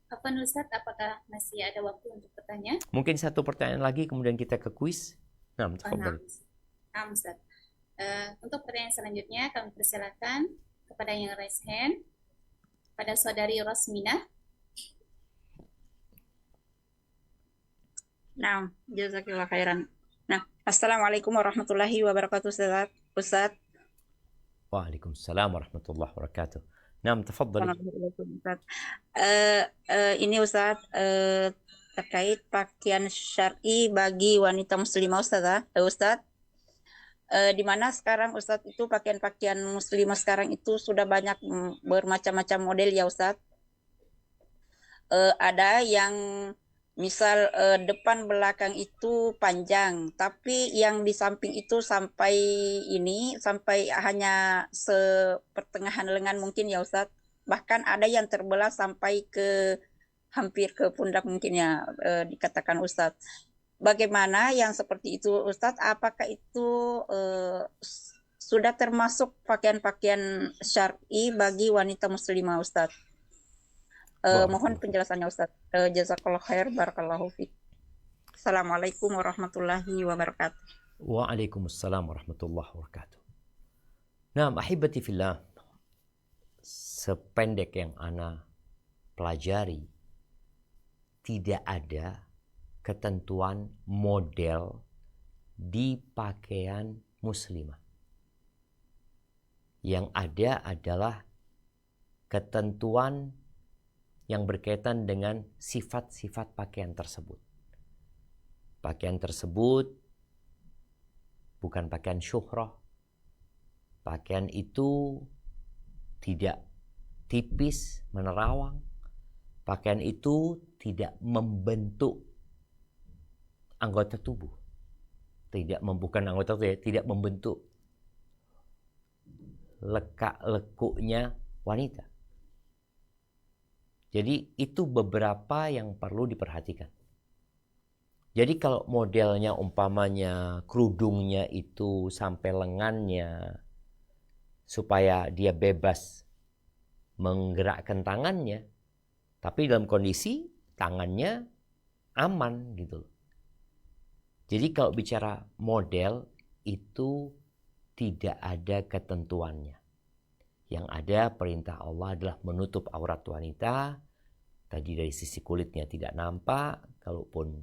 Apa Ustadz, apakah masih ada waktu untuk bertanya? mungkin satu pertanyaan lagi kemudian kita ke kuis. Nah, Nah, tafadhal. nah Ustadz. Untuk pertanyaan selanjutnya kami persilakan kepada yang raise hand, pada saudari Rosmina. Nah, jazakillah khairan. Nah, assalamualaikum warahmatullahi wabarakatuh, Ustaz. Waalaikumsalam warahmatullahi wabarakatuh. Nah, tafadhali. Ustaz. Ini Ustaz, terkait pakaian syar'i bagi wanita muslimah, Ustaz. Di mana sekarang Ustaz itu pakaian-pakaian muslimah sekarang itu sudah banyak bermacam-macam model ya Ustaz. Ada yang misal depan belakang itu panjang, tapi yang di samping itu sampai hanya sepertengahan lengan mungkin ya Ustaz. Bahkan ada yang terbelah sampai ke hampir ke pundak mungkin ya dikatakan Ustaz. Bagaimana yang seperti itu Ustaz? Apakah itu sudah termasuk pakaian-pakaian syar'i bagi wanita muslimah Ustaz? Mohon penjelasannya Ustaz. Jazakallahu khair, barakallahu fiik. Assalamualaikum warahmatullahi wabarakatuh. Waalaikumsalam warahmatullahi wabarakatuh. Nah, ahibati fillah, sependek yang ana pelajari, tidak ada ketentuan model di pakaian muslimah. Yang ada adalah ketentuan yang berkaitan dengan sifat-sifat pakaian tersebut. Pakaian tersebut bukan pakaian syuhrah. Pakaian itu tidak tipis, menerawang. Pakaian itu tidak membentuk anggota tubuh. Bukan anggota tubuh, tidak membentuk lekuk-lekuknya wanita. Jadi itu beberapa yang perlu diperhatikan. Jadi kalau modelnya umpamanya kerudungnya itu sampai lengannya supaya dia bebas menggerakkan tangannya, tapi dalam kondisi tangannya aman gitu. Jadi kalau bicara model itu tidak ada ketentuannya. Yang ada perintah Allah adalah menutup aurat wanita. Tadi dari sisi kulitnya tidak nampak. Kalaupun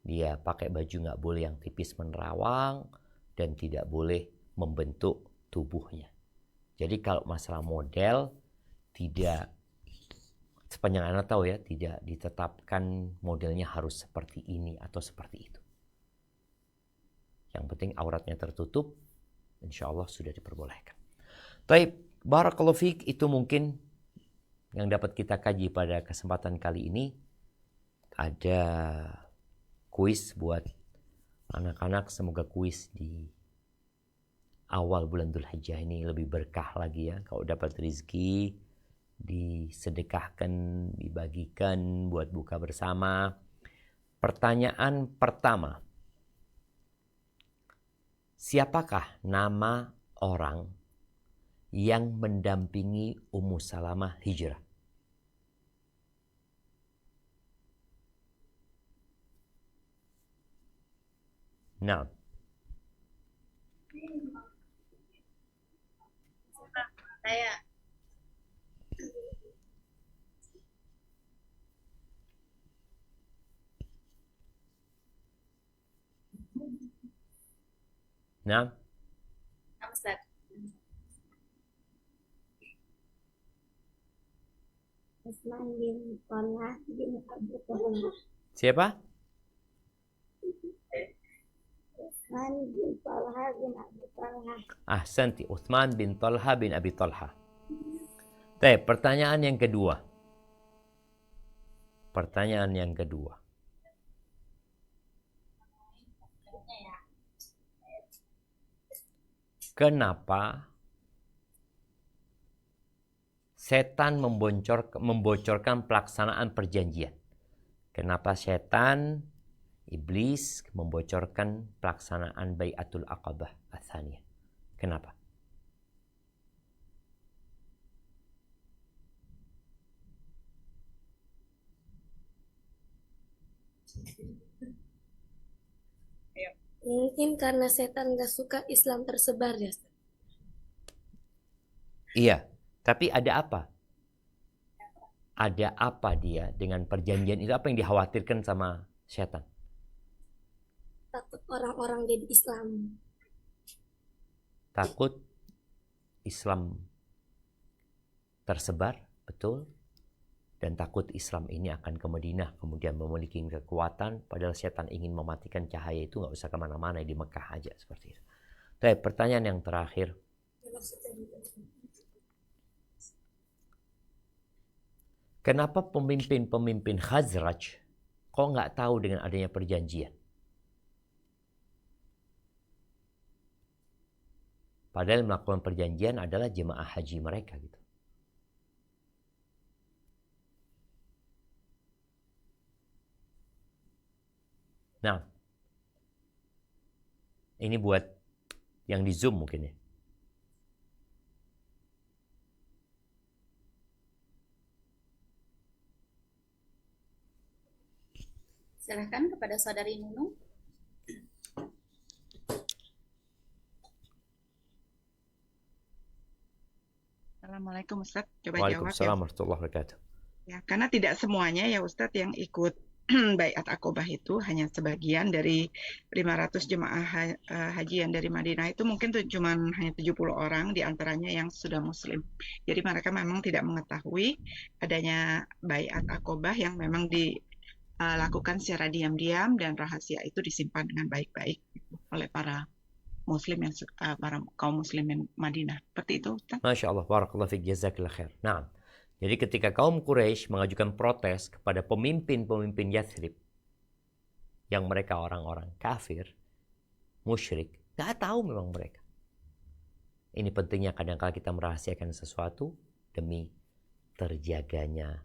dia pakai baju nggak boleh yang tipis menerawang. Dan tidak boleh membentuk tubuhnya. Jadi kalau masalah model tidak, sepanjang Anda tahu ya, tidak ditetapkan modelnya harus seperti ini atau seperti itu. Yang penting auratnya tertutup, insya Allah sudah diperbolehkan. Baik. Barakallahu fiik, itu mungkin yang dapat kita kaji pada kesempatan kali ini. Ada kuis buat anak-anak, semoga kuis di awal bulan Dzulhijjah ini lebih berkah lagi ya. Kalau dapat rezeki disedekahkan, dibagikan buat buka bersama. Pertanyaan pertama. Siapakah nama orang yang mendampingi Ummu Salamah hijrah? Nah, Saya. nah, Ustaz. Utsman bin Talha bin Abi Talha. siapa? Utsman bin Talha bin Abi Talha. Ahsanti, Utsman bin Talha bin Abi Talha. Baik, pertanyaan yang kedua. Kenapa setan membocorkan pelaksanaan perjanjian? Kenapa setan, iblis membocorkan pelaksanaan Bai'atul Aqabah Ats-Tsaniyah? Kenapa? Mungkin karena setan gak suka Islam tersebar ya. Iya, tapi ada apa? Ada apa dia dengan perjanjian itu? Apa yang dikhawatirkan sama setan? Takut orang-orang jadi Islam. Takut Islam tersebar, betul. Dan takut Islam ini akan ke Madinah, kemudian memiliki kekuatan, padahal setan ingin mematikan cahaya itu, nggak usah kemana-mana, di Mekah aja seperti itu. Tapi pertanyaan yang terakhir, kenapa pemimpin-pemimpin Khazraj kok nggak tahu dengan adanya perjanjian? Padahal melakukan perjanjian adalah jemaah haji mereka gitu. Nah, ini buat yang di Zoom mungkin ya. Silahkan kepada saudari Nunung. Assalamualaikum Ustaz, coba jawab ya. Waalaikumsalam warahmatullahi wabarakatuh. Ya, karena tidak semuanya ya Ustadz yang ikut Baiat Aqobah itu hanya sebagian dari 500 jemaah haji yang dari Madinah itu mungkin tuh cuman hanya 70 orang di antaranya yang sudah muslim. Jadi mereka memang tidak mengetahui adanya Baiat Aqobah yang memang dilakukan secara diam-diam dan rahasia itu disimpan dengan baik-baik gitu, oleh para muslim para kaum muslimin Madinah. Seperti itu, Ustaz. Masya Allah, barakallahu fiik, jazakillah khair. Nah, jadi ketika kaum Quraisy mengajukan protes kepada pemimpin-pemimpin Yathrib, yang mereka orang-orang kafir, musyrik, nggak tahu memang mereka. Ini pentingnya kadang-kala kita merahasiakan sesuatu demi terjaganya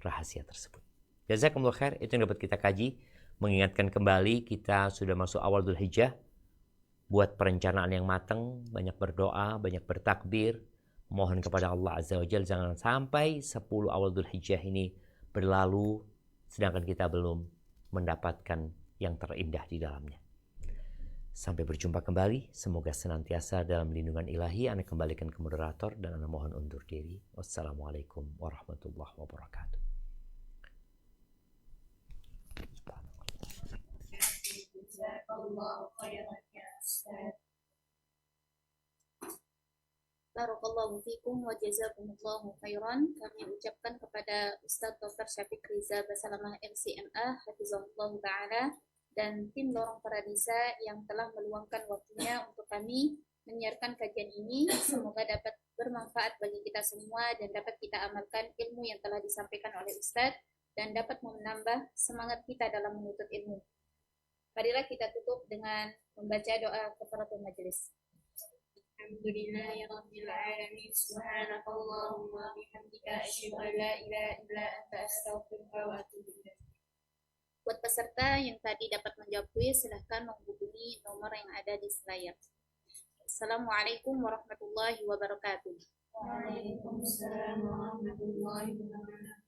rahasia tersebut. Jazakumullah khair, itu yang dapat kita kaji. Mengingatkan kembali, kita sudah masuk awal Dzul Hijjah. Buat perencanaan yang matang, banyak berdoa, banyak bertakbir, mohon kepada Allah Azza wa Jalla jangan sampai 10 awal Dzul Hijjah ini berlalu sedangkan kita belum mendapatkan yang terindah di dalamnya. Sampai berjumpa kembali, semoga senantiasa dalam lindungan ilahi. Ana kembalikan ke moderator dan ana mohon undur diri. Wassalamualaikum warahmatullahi wabarakatuh. Barakallahu fikum wa jazakumullahu khairan. Kami ucapkan kepada Ustadz Dr. Syafiq Riza Basalamah MCMA Hafizahullah Ta'ala dan tim Lorong Paradisa yang telah meluangkan waktunya untuk kami menyiarkan kajian ini. Semoga dapat bermanfaat bagi kita semua dan dapat kita amalkan ilmu yang telah disampaikan oleh Ustadz dan dapat menambah semangat kita dalam menuntut ilmu. Marilah kita tutup dengan membaca doa kafaratul majelis. Alhamdulillahi Rabbil Alamin. Subhanakallahumma bihamdika asyhadu an la ilaha illa anta astaghfiruka wa atubu ilaik. Buat peserta yang tadi dapat menjawab kuis, silahkan menghubungi nomor yang ada di layar. Assalamualaikum warahmatullahi wabarakatuh. Waalaikumsalam warahmatullahi wabarakatuh.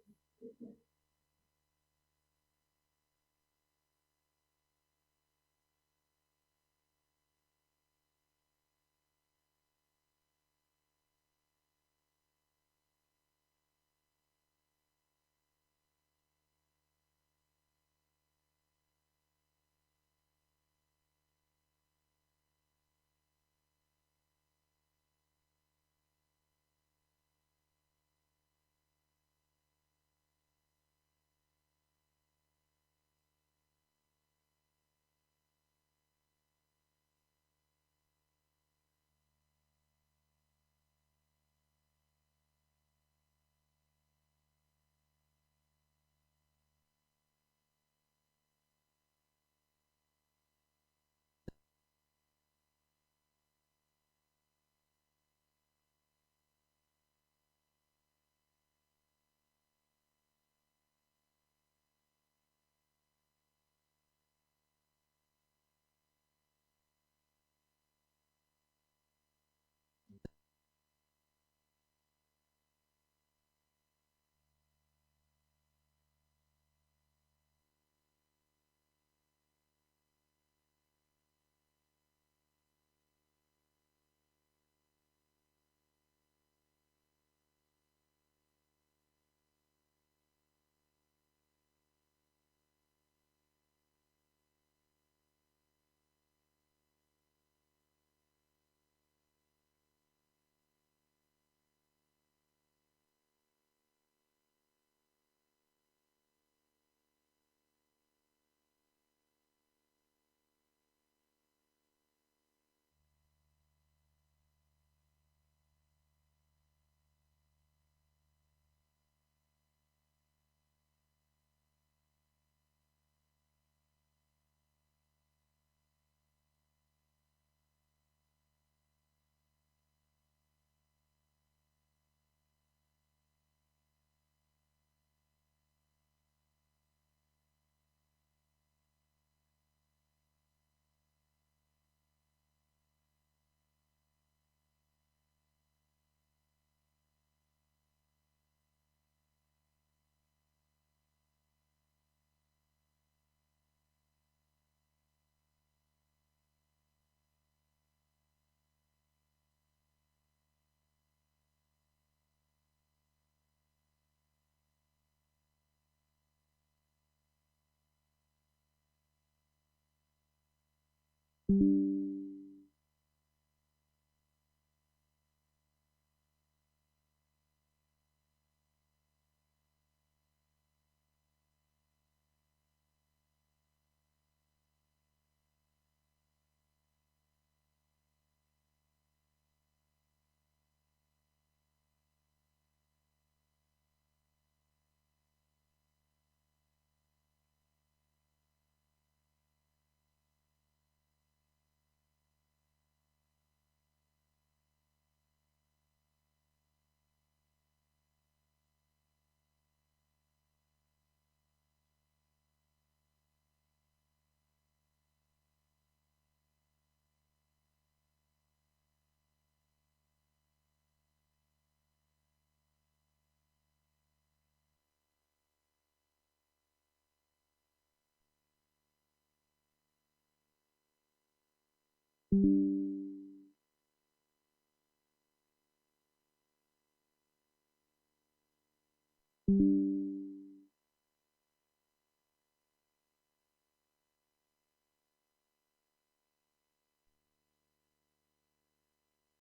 you.